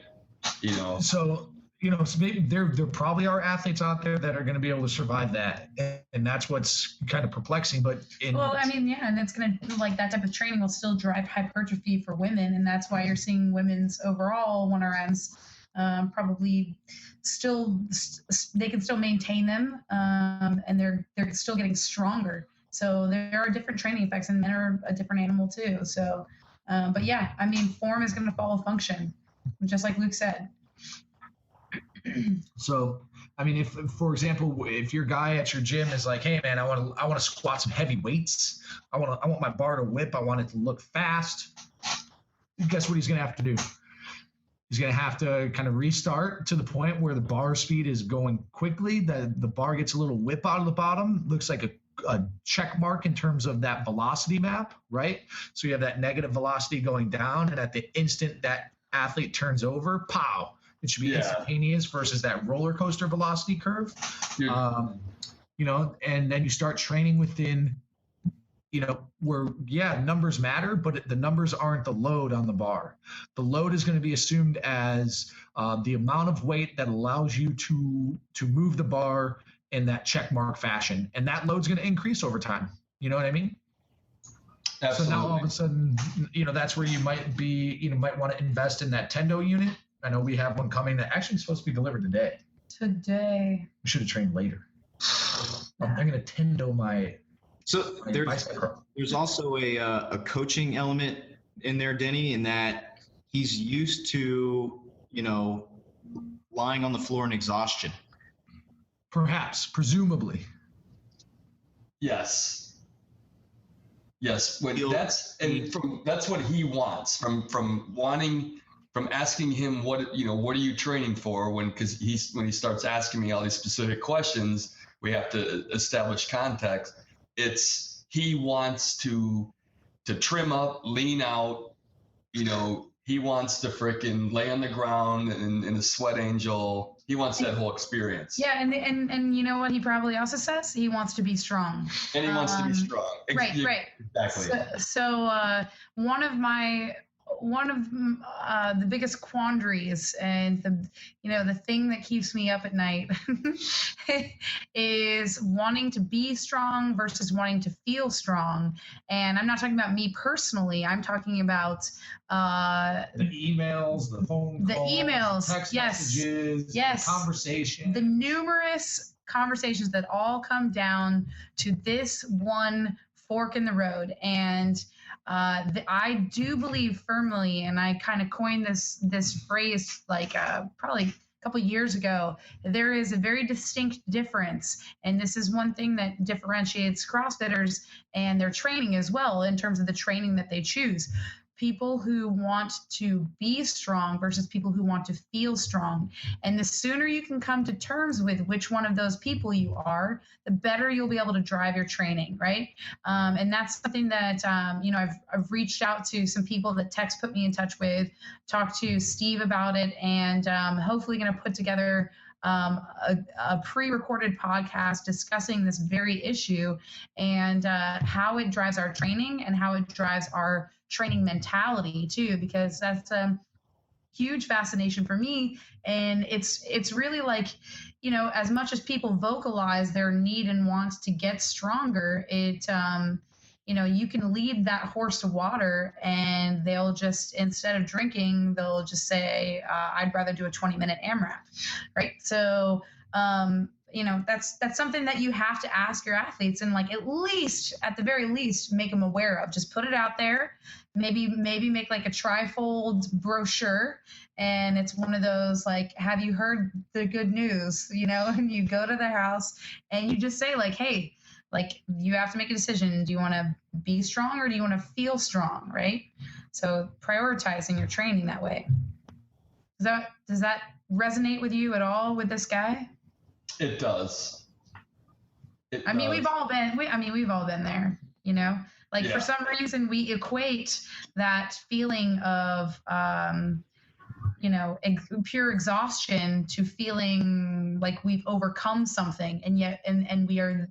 So maybe there probably are athletes out there that are going to be able to survive that. And that's what's kind of perplexing. And it's going to, like, that type of training will still drive hypertrophy for women. And that's why you're seeing women's overall 1RMs probably still, they can still maintain them, and they're still getting stronger. So there are different training effects, and men are a different animal too. So, but yeah, I mean, form is going to follow function, just like Luke said. So, I mean, if, for example, if your guy at your gym is like, hey man, I want to squat some heavy weights. I want my bar to whip. I want it to look fast. Guess what he's going to have to do? He's going to have to kind of restart to the point where the bar speed is going quickly. The bar gets a little whip out of the bottom. Looks like a check mark in terms of that velocity map, right? So you have that negative velocity going down, and at the instant that athlete turns over, pow, it should be instantaneous versus that roller coaster velocity curve. And then you start training within, where, numbers matter, but the numbers aren't the load on the bar. The load is going to be assumed as the amount of weight that allows you to move the bar in that check mark fashion. And that load's going to increase over time. You know what I mean? Absolutely. So now all of a sudden, that's where you might want to invest in that Tendo unit. I know we have one coming that actually is supposed to be delivered today. Today. We should have trained later. I'm going to Tendo my. So there's also a coaching element in there, Denny, in that he's used to, lying on the floor in exhaustion. Perhaps, presumably. Yes. That's what he wants from asking him what are you training for, because when he starts asking me all these specific questions, we have to establish context. It's he wants to trim up, lean out, he wants to frickin' lay on the ground in a sweat angel. He wants that whole experience. Yeah, and you know what he probably also says? He wants to be strong. And he wants to be strong. Right. Exactly. So one of the biggest quandaries and the thing that keeps me up at night is wanting to be strong versus wanting to feel strong. And I'm not talking about me personally. I'm talking about the emails, the phone calls, text messages, the conversation, the numerous conversations that all come down to this one fork in the road. And I do believe firmly, and I kind of coined this phrase probably a couple years ago, there is a very distinct difference. And this is one thing that differentiates CrossFitters and their training as well, in terms of the training that they choose. People who want to be strong versus people who want to feel strong. And the sooner you can come to terms with which one of those people you are, the better you'll be able to drive your training, right? And that's something that, I've reached out to some people that Tex put me in touch with, talked to Steve about it, and hopefully going to put together a pre-recorded podcast discussing this very issue and how it drives our training and how it drives our training mentality too, because that's a huge fascination for me. And it's really like, as much as people vocalize their need and want to get stronger, it you can lead that horse to water and they'll just, instead of drinking, they'll just say, I'd rather do a 20-minute AMRAP, right? So, that's something that you have to ask your athletes and at the very least, make them aware of. Just put it out there. Maybe make like a trifold brochure, and it's one of those have you heard the good news? And you go to their house and you just say hey, you have to make a decision. Do you want to be strong or do you want to feel strong, right? So prioritizing your training that way. Does that resonate with you at all with this guy? It does. We've all been there, For some reason we equate that feeling of, pure exhaustion to feeling like we've overcome something, and yet, and we are,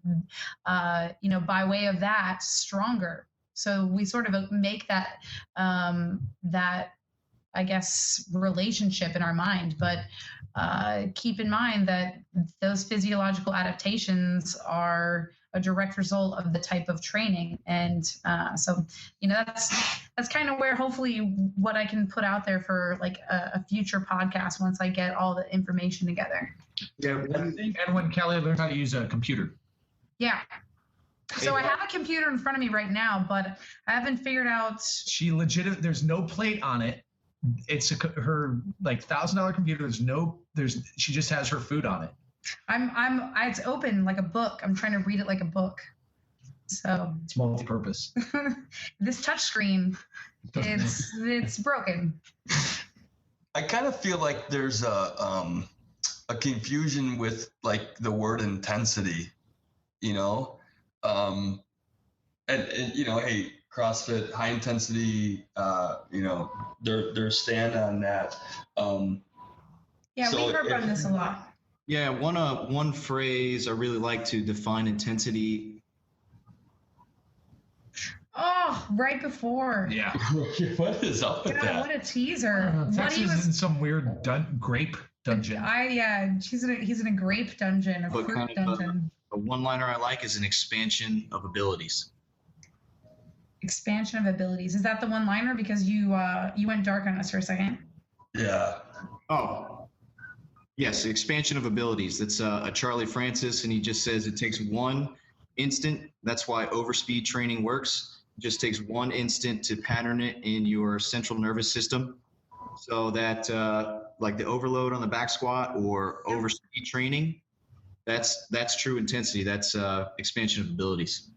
by way of that, stronger. So we sort of make that, I guess, relationship in our mind, but keep in mind that those physiological adaptations are a direct result of the type of training. And so that's kind of where hopefully what I can put out there for a future podcast once I get all the information together. Yeah, and when Kelly learned how to use a computer. Yeah. So I have a computer in front of me right now, but I haven't figured out. There's no plate on it. It's her $1,000 computer. She just has her food on it. It's open like a book. I'm trying to read it like a book. So it's multi-purpose. This touchscreen, it's broken. I kind of feel like there's a confusion with the word intensity, and hey, CrossFit, high intensity, their stand on that. We've heard about this a lot. Yeah, one phrase I really like to define intensity. Oh, right before. Yeah. What is up with God, that? what a teaser. Texas is in some weird grape dungeon. He's in a grape dungeon, a But fruit kind of, dungeon. a one-liner I like is an expansion of abilities. Expansion of abilities. Is that the one-liner? Because you went dark on us for a second. Yeah. Oh, yes, expansion of abilities. That's a Charlie Francis, and he just says it takes one instant. That's why overspeed training works. It just takes one instant to pattern it in your central nervous system, so that like the overload on the back squat or overspeed training, that's true intensity. That's expansion of abilities.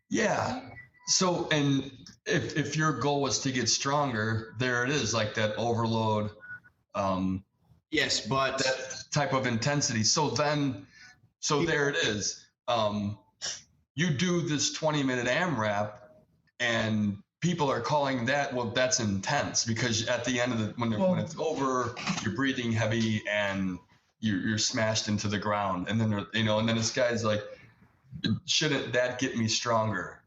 Yeah. So, and if your goal was to get stronger, there it is, like that overload. Yes, but That type of intensity. So there it is. You do this 20-minute AMRAP, and people are calling that, well, that's intense, because at the end of when it's over, you're breathing heavy and you're smashed into the ground, and then and then this guy's like, shouldn't that get me stronger?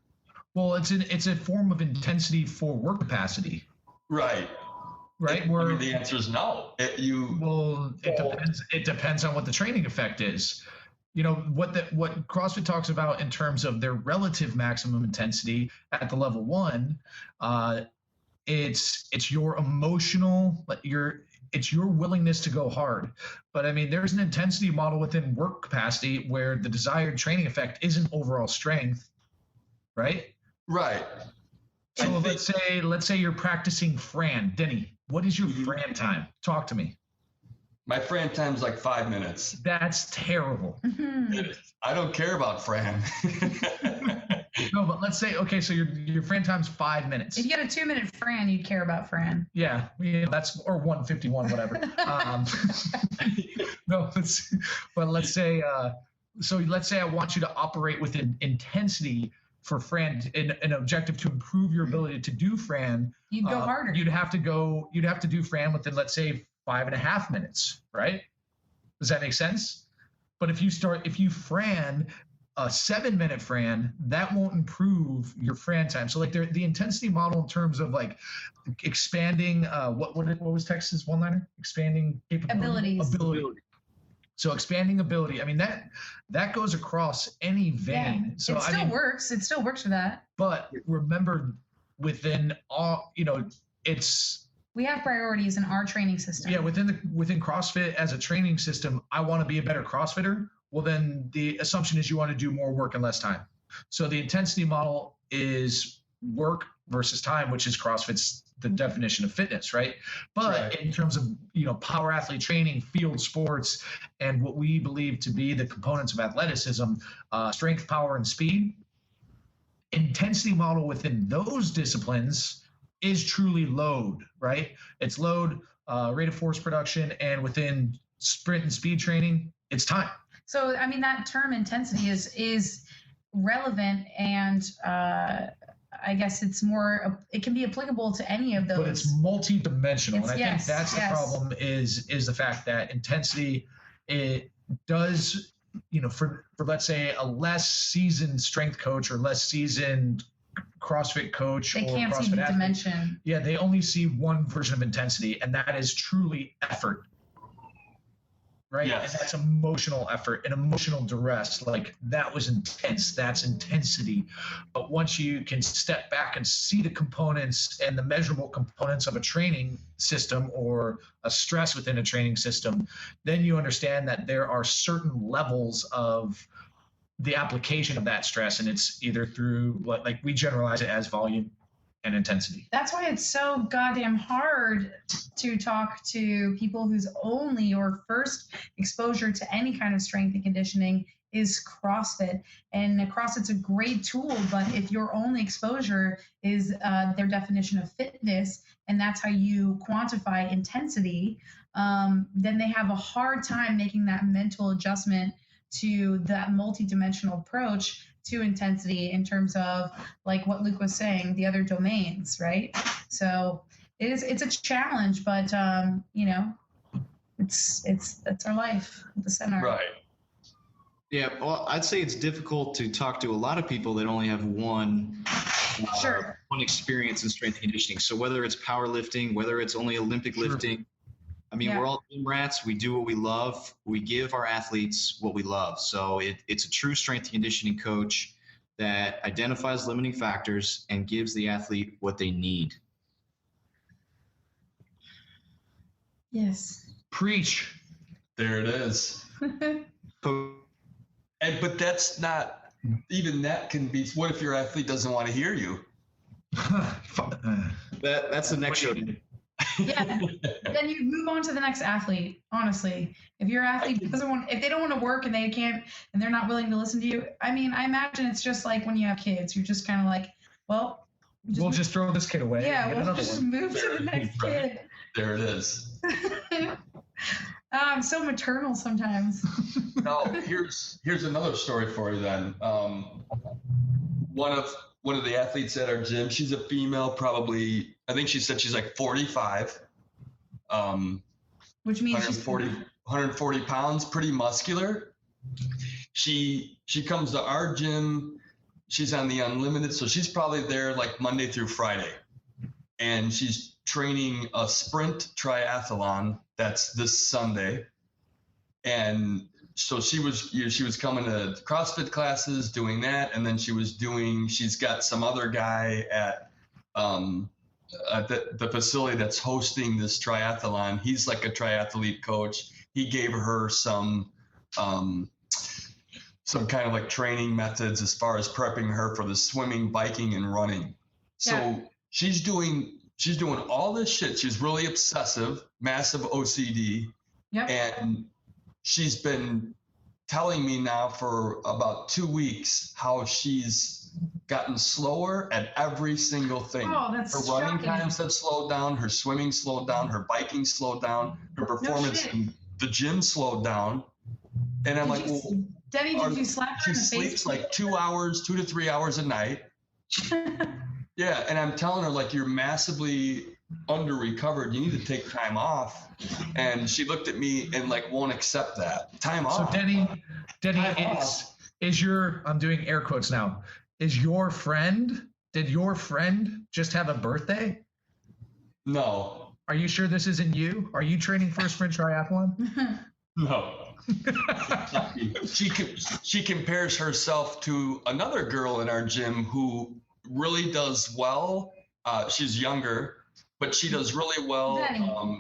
Well, it's a form of intensity for work capacity. Right. Right. Where the answer is no. It depends on what the training effect is. What CrossFit talks about in terms of their relative maximum intensity at the level 1. It's your emotional, it's your willingness to go hard. But I mean, there's an intensity model within work capacity where the desired training effect isn't overall strength, right? Right. So let's say you're practicing Fran. Denny, what is your Fran time? Talk to me. My Fran time's like 5 minutes. That's terrible. I don't care about Fran. No, but let's say, okay, so your Fran time's 5 minutes. If you had a 2-minute Fran, you'd care about Fran. Yeah, that's, or 151, whatever. No, but let's say, let's say I want you to operate with an intensity for Fran, an objective to improve your ability to do Fran. You'd go harder. You'd have to do Fran within, let's say, 5.5 minutes, right? Does that make sense? But if you Fran a 7-minute Fran, that won't improve your Fran time. So like the intensity model in terms of like expanding, what was Texas one-liner? Expanding capability. Ability. So expanding ability. I mean, that goes across any vein. Yeah, so it still works. It still works for that. But remember, within all, we have priorities in our training system. Yeah, within CrossFit as a training system, I want to be a better CrossFitter. Well, then the assumption is you want to do more work in less time. So the intensity model is work versus time, which is CrossFit's the definition of fitness, right? But in terms of power athlete training, field sports, and what we believe to be the components of athleticism, strength, power, and speed, intensity model within those disciplines is truly load, right? It's load, rate of force production, and within sprint and speed training, it's time. So, I mean, that term intensity is relevant, and I guess it can be applicable to any of those. But it's multi-dimensional, and I think that's the problem is the fact that intensity, it does, for let's say a less seasoned strength coach or less seasoned CrossFit coach, they can't see the dimension. Yeah, they only see one version of intensity, and that is truly effort. Right? Yes. And that's emotional effort and emotional duress. Like, that was intense. That's intensity. But once you can step back and see the components and the measurable components of a training system or a stress within a training system, then you understand that there are certain levels of the application of that stress. And it's either through, like we generalize it as volume and intensity. That's why it's so goddamn hard to talk to people whose only or first exposure to any kind of strength and conditioning is CrossFit. And CrossFit's a great tool, but if your only exposure is their definition of fitness, and that's how you quantify intensity, then they have a hard time making that mental adjustment to that multi-dimensional approach to intensity in terms of, like what Luke was saying, the other domains, right? So it's a challenge, but it's our life at the center. Right. Yeah, well, I'd say it's difficult to talk to a lot of people that only have one Sure. one experience in strength and conditioning. So whether it's powerlifting, whether it's only Olympic lifting, I mean, we're all gym rats. We do what we love. We give our athletes what we love. So it's a true strength and conditioning coach that identifies limiting factors and gives the athlete what they need. Yes. Preach. There it is. But that's not, even that can be, what if your athlete doesn't want to hear you? That's the next show. Yeah. Then you move on to the next athlete. Honestly, if your athlete if they don't want to work and they can't, and they're not willing to listen to you, I mean, I imagine it's just like when you have kids. You're just kind of like, well, we'll just throw this kid away. Yeah, we'll just move to the next kid. There it is. I'm so maternal sometimes. Now, here's another story for you then. One of the athletes at our gym, she's a female, probably, I think she said she's like 45. Which means 140 pounds, pretty muscular. She comes to our gym. She's on the unlimited, so she's probably there like Monday through Friday. And she's training a sprint triathlon that's this Sunday. And so she was coming to CrossFit classes, doing that, and then she's got some other guy at the facility that's hosting this triathlon. He's like a triathlete coach. He gave her some kind of like training methods as far as prepping her for the swimming, biking, and running. So she's doing all this shit. She's really obsessive, massive OCD. Yep. And she's been telling me now for about 2 weeks how she's gotten slower at every single thing. Oh, that's her running shocking. times have slowed down, her swimming slowed down, her biking slowed down, her performance in the gym slowed down. And I'm like, well, Denny, did you slap her she in the face? sleeps like 2 to 3 hours a night. Yeah, and I'm telling her, like, you're massively under recovered. You need to take time off. And she looked at me and like won't accept that. Time off. So Denny, is your, I'm doing air quotes now, did your friend just have a birthday? No. Are you sure this isn't you? Are you training for a sprint triathlon? No. She compares herself to another girl in our gym who really does well. She's younger, but she does really well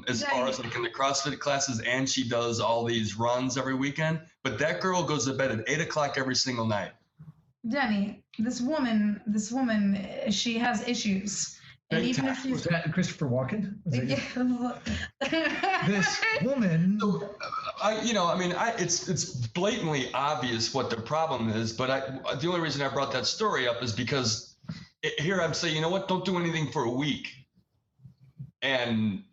as far as like in the CrossFit classes, and she does all these runs every weekend. But that girl goes to bed at 8 o'clock every single night. Denny, this woman, she has issues. And even if she's Was that Christopher Walken? yeah. This woman. So, it's blatantly obvious what the problem is, but the only reason I brought that story up is because here I'm saying, you know what, don't do anything for a week. And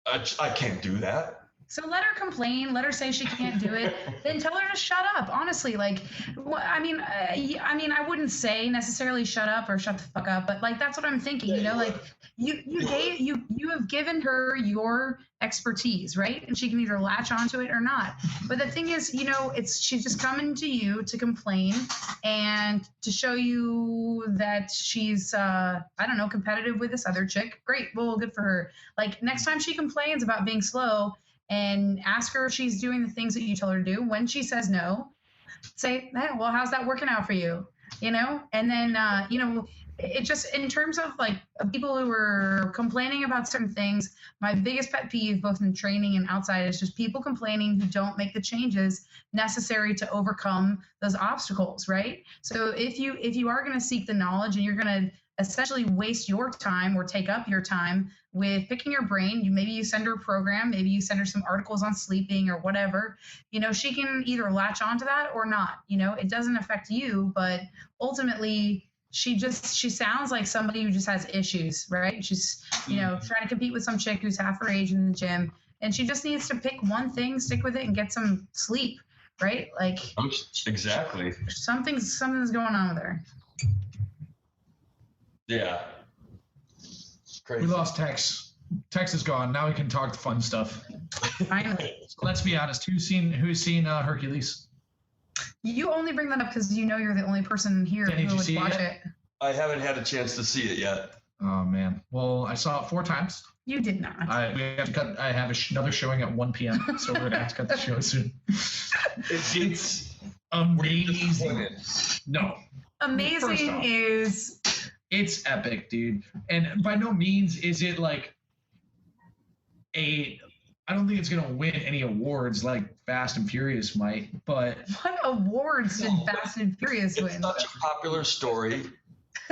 I can't do that. So let her complain. Let her say she can't do it. Then tell her to shut up. Honestly, like, I wouldn't say necessarily shut up or shut the fuck up, but like that's what I'm thinking. You know, like you have given her your expertise, right? And she can either latch onto it or not. But the thing is, you know, she's just coming to you to complain and to show you that she's competitive with this other chick. Great. Well, good for her. Like next time she complains about being slow, and ask her if she's doing the things that you tell her to do. When she says no, say, hey, well, how's that working out for you? You know? And then, it just, in terms of like people who are complaining about certain things, my biggest pet peeve, both in training and outside, is just people complaining who don't make the changes necessary to overcome those obstacles, right? So if you are going to seek the knowledge and you're going to essentially waste your time or take up your time with picking your brain, maybe you send her a program, maybe you send her some articles on sleeping or whatever, you know, she can either latch onto that or not. You know, it doesn't affect you, but ultimately she sounds like somebody who just has issues, right? She's, trying to compete with some chick who's half her age in the gym, and she just needs to pick one thing, stick with it, and get some sleep, right? Like exactly. Something's going on with her. Yeah. Crazy. We lost Tex. Tex is gone. Now we can talk the fun stuff. Finally. So let's be honest. Who's seen Hercules? You only bring that up because you know you're the only person here Denny, who would watch it? I haven't had a chance to see it yet. Oh man. Well, I saw it 4 times. You did not. I have another showing at 1 p.m. So we're gonna have to cut the show soon. It's amazing. No. Amazing is. It's epic, dude. And by no means is it like I don't think it's gonna win any awards like Fast and Furious might, but What awards did Fast and Furious It's win? such a popular story,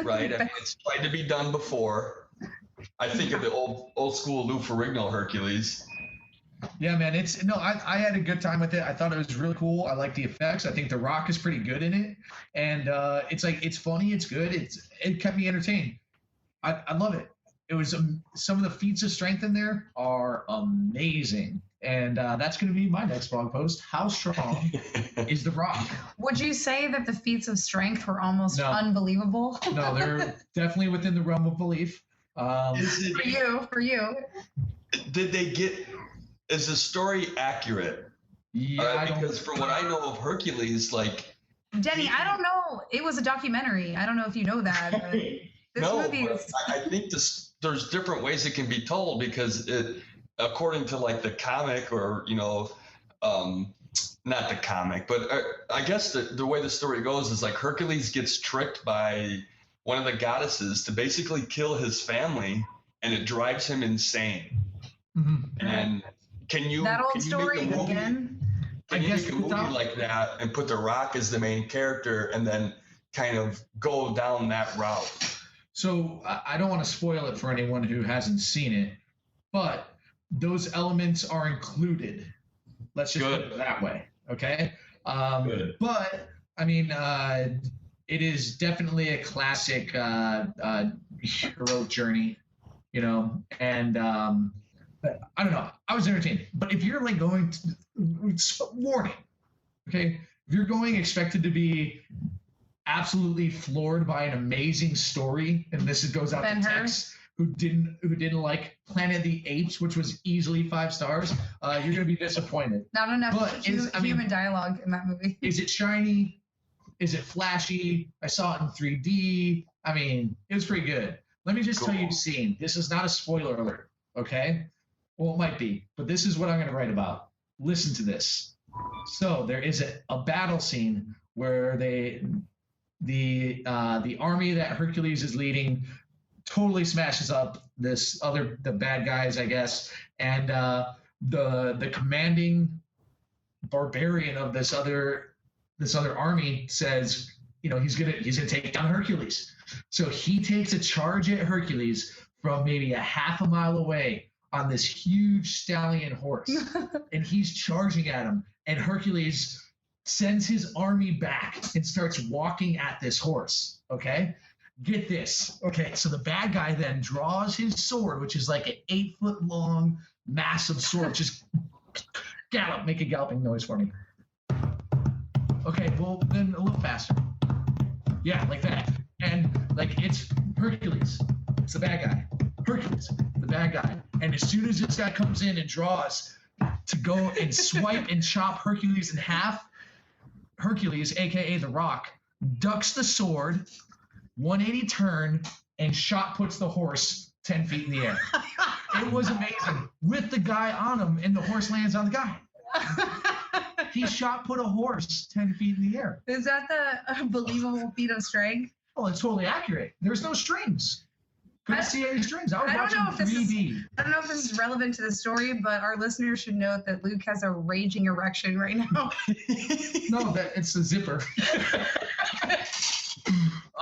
right? I mean, it's tried to be done before. I think of the old school Lou Ferrigno Hercules. yeah, man, I had a good time with it. I thought it was really cool. I like the effects. I think The Rock is pretty good in it. And it's funny, it's good. It kept me entertained. I love it. It was some of the feats of strength in there are amazing. And that's going to be my next blog post. How strong is The Rock? Would you say that the feats of strength were almost No. unbelievable? No, they're definitely within the realm of belief. For you. Is the story accurate? Yeah, Because from what I know of Hercules, like Denny, I don't know. It was a documentary. I don't know if you know that. But this movie but is. I think there's different ways it can be told because according to like the comic or not the comic, but I guess the way the story goes is like Hercules gets tricked by one of the goddesses to basically kill his family, and it drives him insane. Mm-hmm. And can you That old can you story make a movie, again? Can I you guess make a movie without- like that and put The Rock as the main character and then kind of go down that route? So I don't want to spoil it for anyone who hasn't seen it, but those elements are included. Let's just put it that way, okay? Good. But I mean, it is definitely a classic hero journey, and I don't know. I was entertained, but if you're like going to warning, okay? If you're going expected to be absolutely floored by an amazing story, and this goes out to Tex, who didn't like Planet of the Apes, which was easily 5 stars, you're gonna be disappointed. Not enough But human dialogue in that movie. Is it shiny? Is it flashy? I saw it in 3D. I mean, it was pretty good. Let me just tell you the scene. This is not a spoiler alert, okay? Well, it might be, but this is what I'm going to write about. Listen to this. So there is a battle scene where the army that Hercules is leading totally smashes up the bad guys, I guess, and the commanding barbarian of this other army says, he's gonna take down Hercules. So he takes a charge at Hercules from maybe a half a mile away on this huge stallion horse, and he's charging at him, and Hercules sends his army back and starts walking at this horse. Okay, get this. Okay, so the bad guy then draws his sword, which is like an 8-foot long, massive sword. Just gallop, make a galloping noise for me. Okay, well then a little faster. Yeah, like that. And like it's Hercules. It's the bad guy. Hercules, the bad guy. And as soon as this guy comes in and draws to go and swipe and chop Hercules in half, Hercules, aka The Rock, ducks the sword, 180 turn, and shot puts the horse 10 feet in the air. It was amazing. With the guy on him, and the horse lands on the guy. He shot put a horse 10 feet in the air. Is that the believable feat of strength? Oh, it's totally accurate. There's no strings. Couldn't see any strings. I was watching 3D. I don't know if this is relevant to the story, but our listeners should note that Luke has a raging erection right now. No, it's the zipper.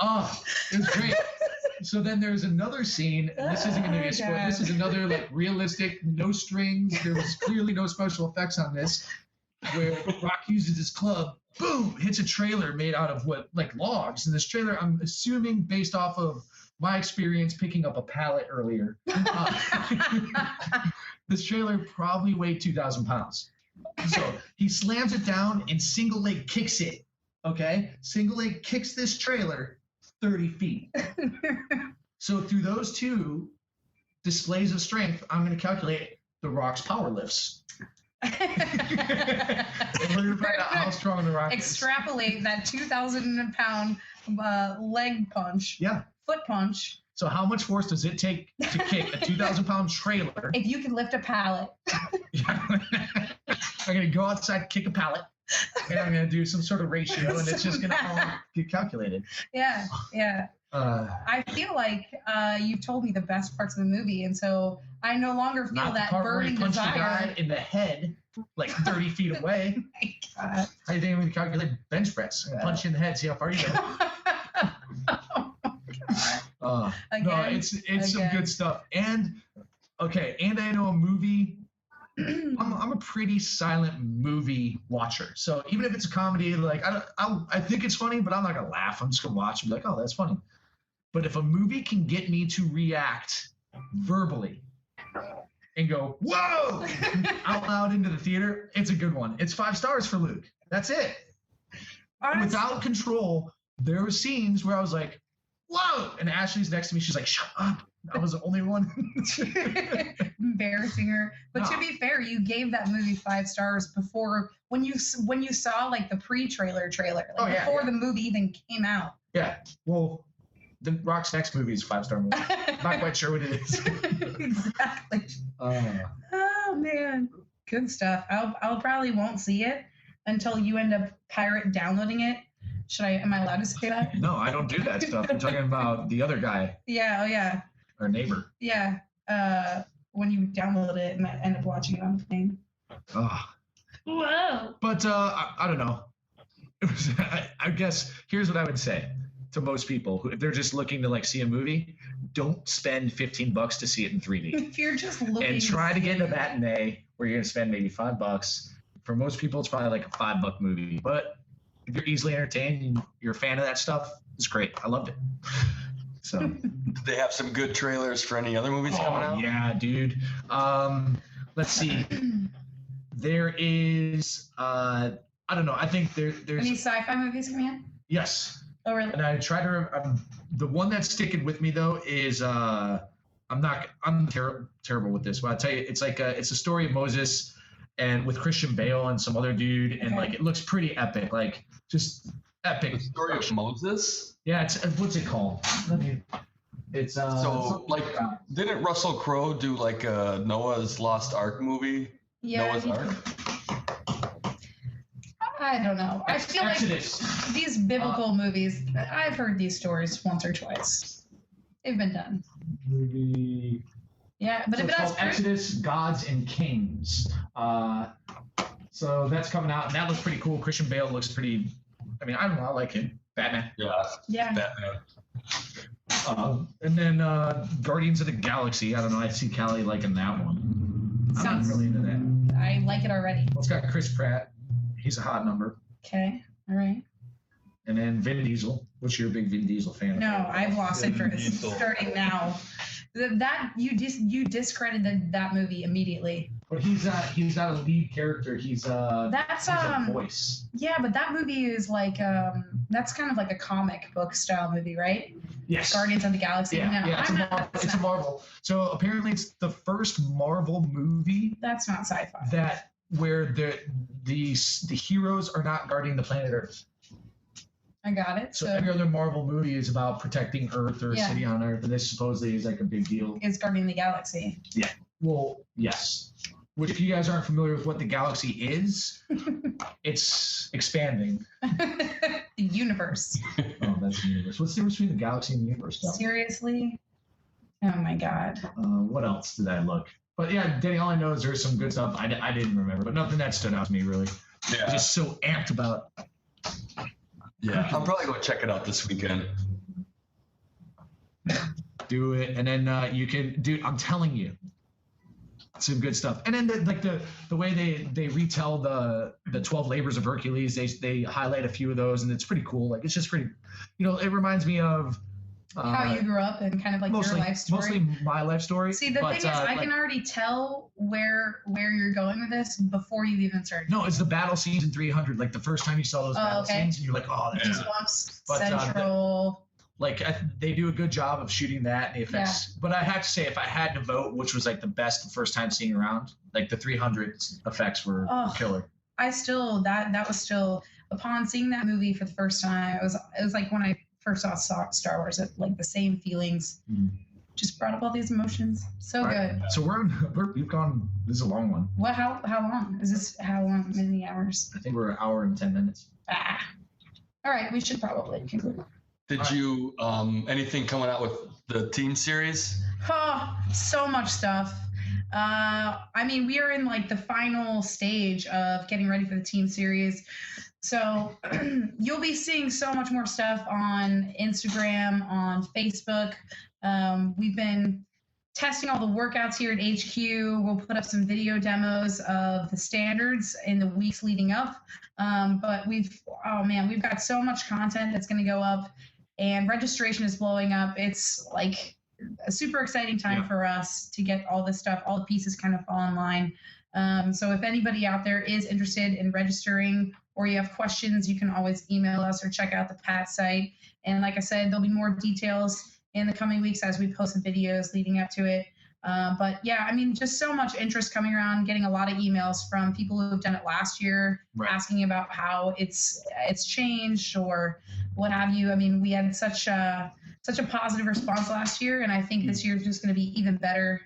Oh, it was great. So then there's another scene, and this isn't going to be a spoiler. This is another like realistic, no strings. There was clearly no special effects on this, where Rock uses his club, boom, hits a trailer made out of logs. And this trailer, I'm assuming based off of my experience picking up a pallet earlier, this trailer probably weighed 2,000 pounds. So he slams it down and single leg kicks it. Okay, single leg kicks this trailer 30 feet. So through those two displays of strength, I'm going to calculate The Rock's power lifts. And we're going to find out how strong wrong with The Rock. extrapolate that 2,000-pound leg punch, foot punch. So how much force does it take to kick a 2,000-pound trailer? If you can lift a pallet. I'm going to go outside, kick a pallet, and I'm going to do some sort of ratio, and it's just going to all get calculated. Yeah. I feel like you've told me the best parts of the movie, and so I no longer feel Not that the part where he burning punched the desire. guy in the head, like 30 feet away. Oh my God. How do you think I'm going to calculate bench press? I'm gonna punch you in the head, see how far you go. No, it's some good stuff. And I know a movie. I'm a pretty silent movie watcher. So even if it's a comedy, like I think it's funny, but I'm not gonna laugh. I'm just gonna watch and be like, oh, that's funny. But if a movie can get me to react verbally and go, whoa, out loud into the theater, it's a good one. It's 5 stars for Luke. That's it. Without Control, there were scenes where I was like, whoa! And Ashley's next to me. She's like, shut up. I was the only one. Embarrassing her. But to be fair, you gave that movie 5 stars before when you saw like the pre-trailer like before the movie even came out. Yeah. Well, the Rock's next movie is a 5-star movie. Not quite sure what it is. Exactly. Oh man, good stuff. I'll probably won't see it until you end up pirate downloading it. Am I allowed to say that? No, I don't do that stuff. I'm talking about the other guy. Yeah, oh yeah. Our neighbor. Yeah. When you download it and I end up watching it on the thing. Oh. Whoa. But I don't know. I guess here's what I would say to most people if they're just looking to like see a movie, don't spend $15 to see it in 3D. If you're just looking and try to get into a matinee where you're gonna spend maybe $5. For most people, it's probably like a $5 movie. But if you're easily entertained and you're a fan of that stuff, it's great. I loved it. So did they have some good trailers for any other movies coming out? Yeah, dude. Let's see. There is I don't know. I think there's any sci-fi movies coming out? Yes. Oh really? And I try to the one that's sticking with me though is I'm terrible with this, but I'll tell you it's like it's a story of Moses and with Christian Bale and some other dude and like it looks pretty epic, like just epic. The story of Moses? Yeah, it's what's it called? It's so like didn't Russell Crowe do like a Noah's Lost Ark movie? Yeah. Noah's Ark? I don't know. I feel Exodus. Like these biblical movies, I've heard these stories once or twice. They've been done. Movie. Yeah, but So if it's that's called Exodus, Gods and Kings. So that's coming out, and that looks pretty cool. Christian Bale looks pretty. I mean, I don't know. I like him. Batman. Yeah. Batman. And then Guardians of the Galaxy. I don't know. I see Callie liking that one. I'm not really into that. I like it already. Well, it's got Chris Pratt. He's a hot number. Okay. All right. And then Vin Diesel. What's your big Vin Diesel fan? No, I've lost interest starting now. That you discredited that movie immediately. But he's not a lead character. He's that's a voice. Yeah, but that movie is like that's kind of like a comic book style movie, right? Yes. Guardians of the Galaxy. Yeah, No, yeah, it's a Marvel. So apparently it's the first Marvel movie that's not sci-fi. that where the heroes are not guarding the planet Earth. I got it. So every other Marvel movie is about protecting Earth or a city on Earth, and this supposedly is like a big deal. It's guarding the galaxy. Yeah. Well, yes. Which, if you guys aren't familiar with what the galaxy is, it's expanding. The universe. Oh, that's the universe. What's the difference between the galaxy and the universe? Though? Seriously? Oh my God. What else did I look? But yeah, Danny, all I know is there's some good stuff. I didn't remember, but nothing that stood out to me really. Yeah. I'm just so amped about. Yeah, I'm probably going to check it out this weekend. Do it, and then you can, dude. I'm telling you, some good stuff. And then the way they retell the 12 labors of Hercules, they highlight a few of those, and it's pretty cool. Like it's just pretty, it reminds me of how you grew up and kind of like your life story. Mostly my life story. See, the thing is, I can already tell where you're going with this before you've even started. No, it's the battle scenes in 300. Like the first time you saw those battle scenes, and you're like, oh, that's Swamps Central. They do a good job of shooting that and the effects. Yeah. But I have to say, if I had to vote, which was like the best the first time seeing around, like the 300 effects were killer. I still that was still upon seeing that movie for the first time, it was like when I first saw Star Wars, like the same feelings. Just brought up all these emotions. So good. So we've gone. This is a long one. What? How long is this? How long? Many hours? I think we're an hour and 10 minutes. All right. We should probably conclude. Did you anything coming out with the team series? Oh, so much stuff. I mean, we are in like the final stage of getting ready for the team series. So you'll be seeing so much more stuff on Instagram, on Facebook. We've been testing all the workouts here at HQ. We'll put up some video demos of the standards in the weeks leading up. But we've got so much content that's going to go up, and registration is blowing up. It's like a super exciting time for us to get all this stuff, all the pieces kind of fall in line. So if anybody out there is interested in registering, or you have questions, you can always email us or check out the PAT site. And like I said, there'll be more details in the coming weeks as we post the videos leading up to it. But yeah, I mean, just so much interest coming around, getting a lot of emails from people who have done it last year, asking about how it's changed or what have you. I mean, we had such a positive response last year, and I think this year is just going to be even better.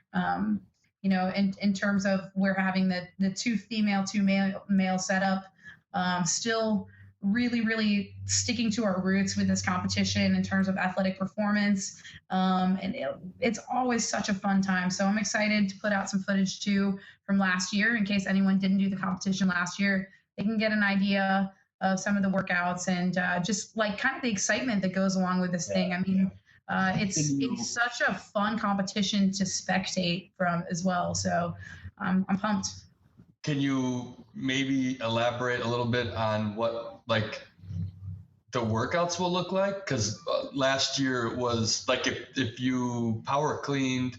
You know, in terms of we're having the 2 female, 2 male setup, still really sticking to our roots with this competition in terms of athletic performance. And it's always such a fun time. So I'm excited to put out some footage too from last year in case anyone didn't do the competition last year. They can get an idea of some of the workouts and just like kind of the excitement that goes along with this thing. I mean, it's such a fun competition to spectate from as well. So I'm pumped. Can you maybe elaborate a little bit on what like the workouts will look like? Because last year was like if you power cleaned,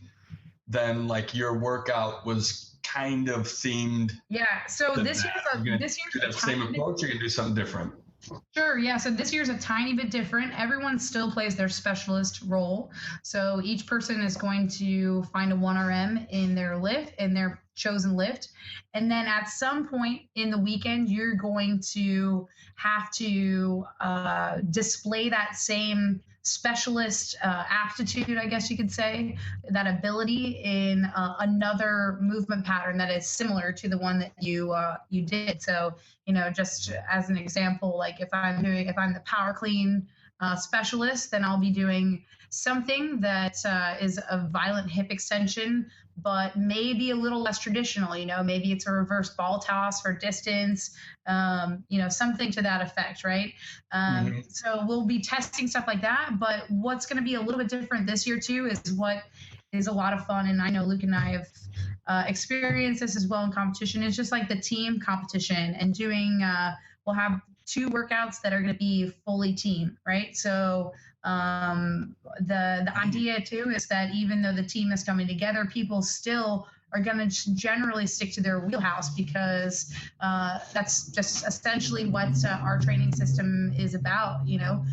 then like your workout was kind of themed. Yeah. So this year's do that same approach. You're gonna do something different. Sure, yeah. So this year's a tiny bit different. Everyone still plays their specialist role. So each person is going to find a 1RM in their lift, in their chosen lift. And then at some point in the weekend, you're going to have to display that same specialist aptitude, I guess you could say, that ability in another movement pattern that is similar to the one that you did. So, you know, just as an example, like if I'm the power clean specialist, then I'll be doing something that is a violent hip extension, but maybe a little less traditional. You know, maybe it's a reverse ball toss for distance, you know, something to that effect, right? So we'll be testing stuff like that. But what's going to be a little bit different this year too is what is a lot of fun, and I know Luke and I have experienced this as well in competition. It's just like the team competition and doing. We'll have 2 workouts that are going to be fully team, right? So the idea too is that even though the team is coming together, people still are going to generally stick to their wheelhouse because that's just essentially what our training system is about, you know,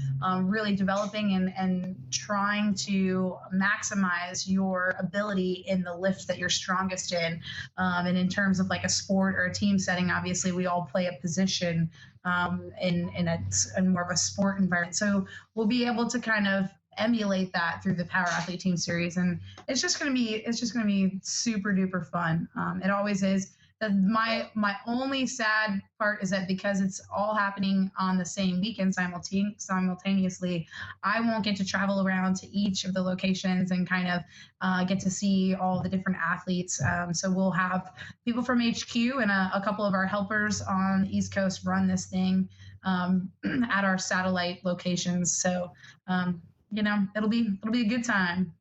really developing and trying to maximize your ability in the lift that you're strongest in. And in terms of like a sport or a team setting, obviously we all play a position in more of a sport environment. So we'll be able to kind of emulate that through the Power Athlete Team Series, and it's just gonna be super duper fun. It always is. My only sad part is that because it's all happening on the same weekend simultaneously, I won't get to travel around to each of the locations and kind of get to see all the different athletes. So we'll have people from HQ and a couple of our helpers on the East Coast run this thing at our satellite locations. So you know, it'll be a good time.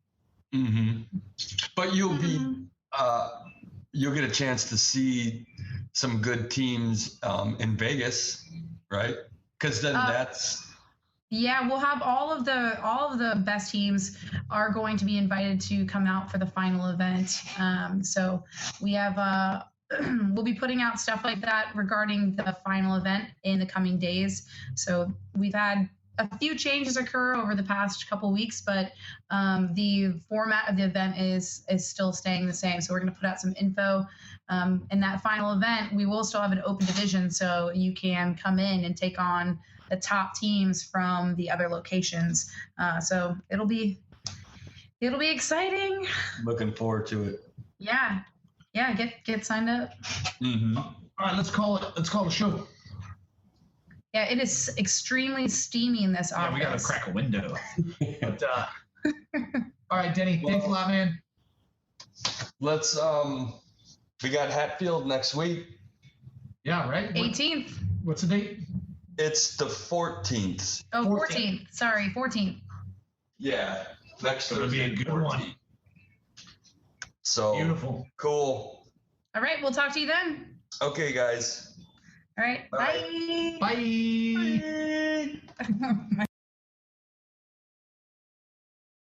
But you'll get a chance to see some good teams in Vegas, right? Because then we'll have all of the best teams are going to be invited to come out for the final event. So we have we'll be putting out stuff like that regarding the final event in the coming days. So we've had a few changes occur over the past couple weeks, but the format of the event is still staying the same. So we're going to put out some info. In that final event, we will still have an open division, so you can come in and take on the top teams from the other locations. So it'll be exciting. Looking forward to it. Yeah, get signed up. Mm-hmm. All right, let's call it a show. Yeah, it is extremely steamy in this office. Yeah, we gotta crack a window. But all right, Denny, thanks a lot, man. Let's we got Hatfield next week. Yeah, right. 18th. What's the date? It's the 14th. Oh, 14th. Sorry, 14th. Yeah, next It'll be a Thursday, good 14th. one. So Beautiful. cool. All right, we'll talk to you then. Okay, guys. All right, Bye. bye. Bye. Bye.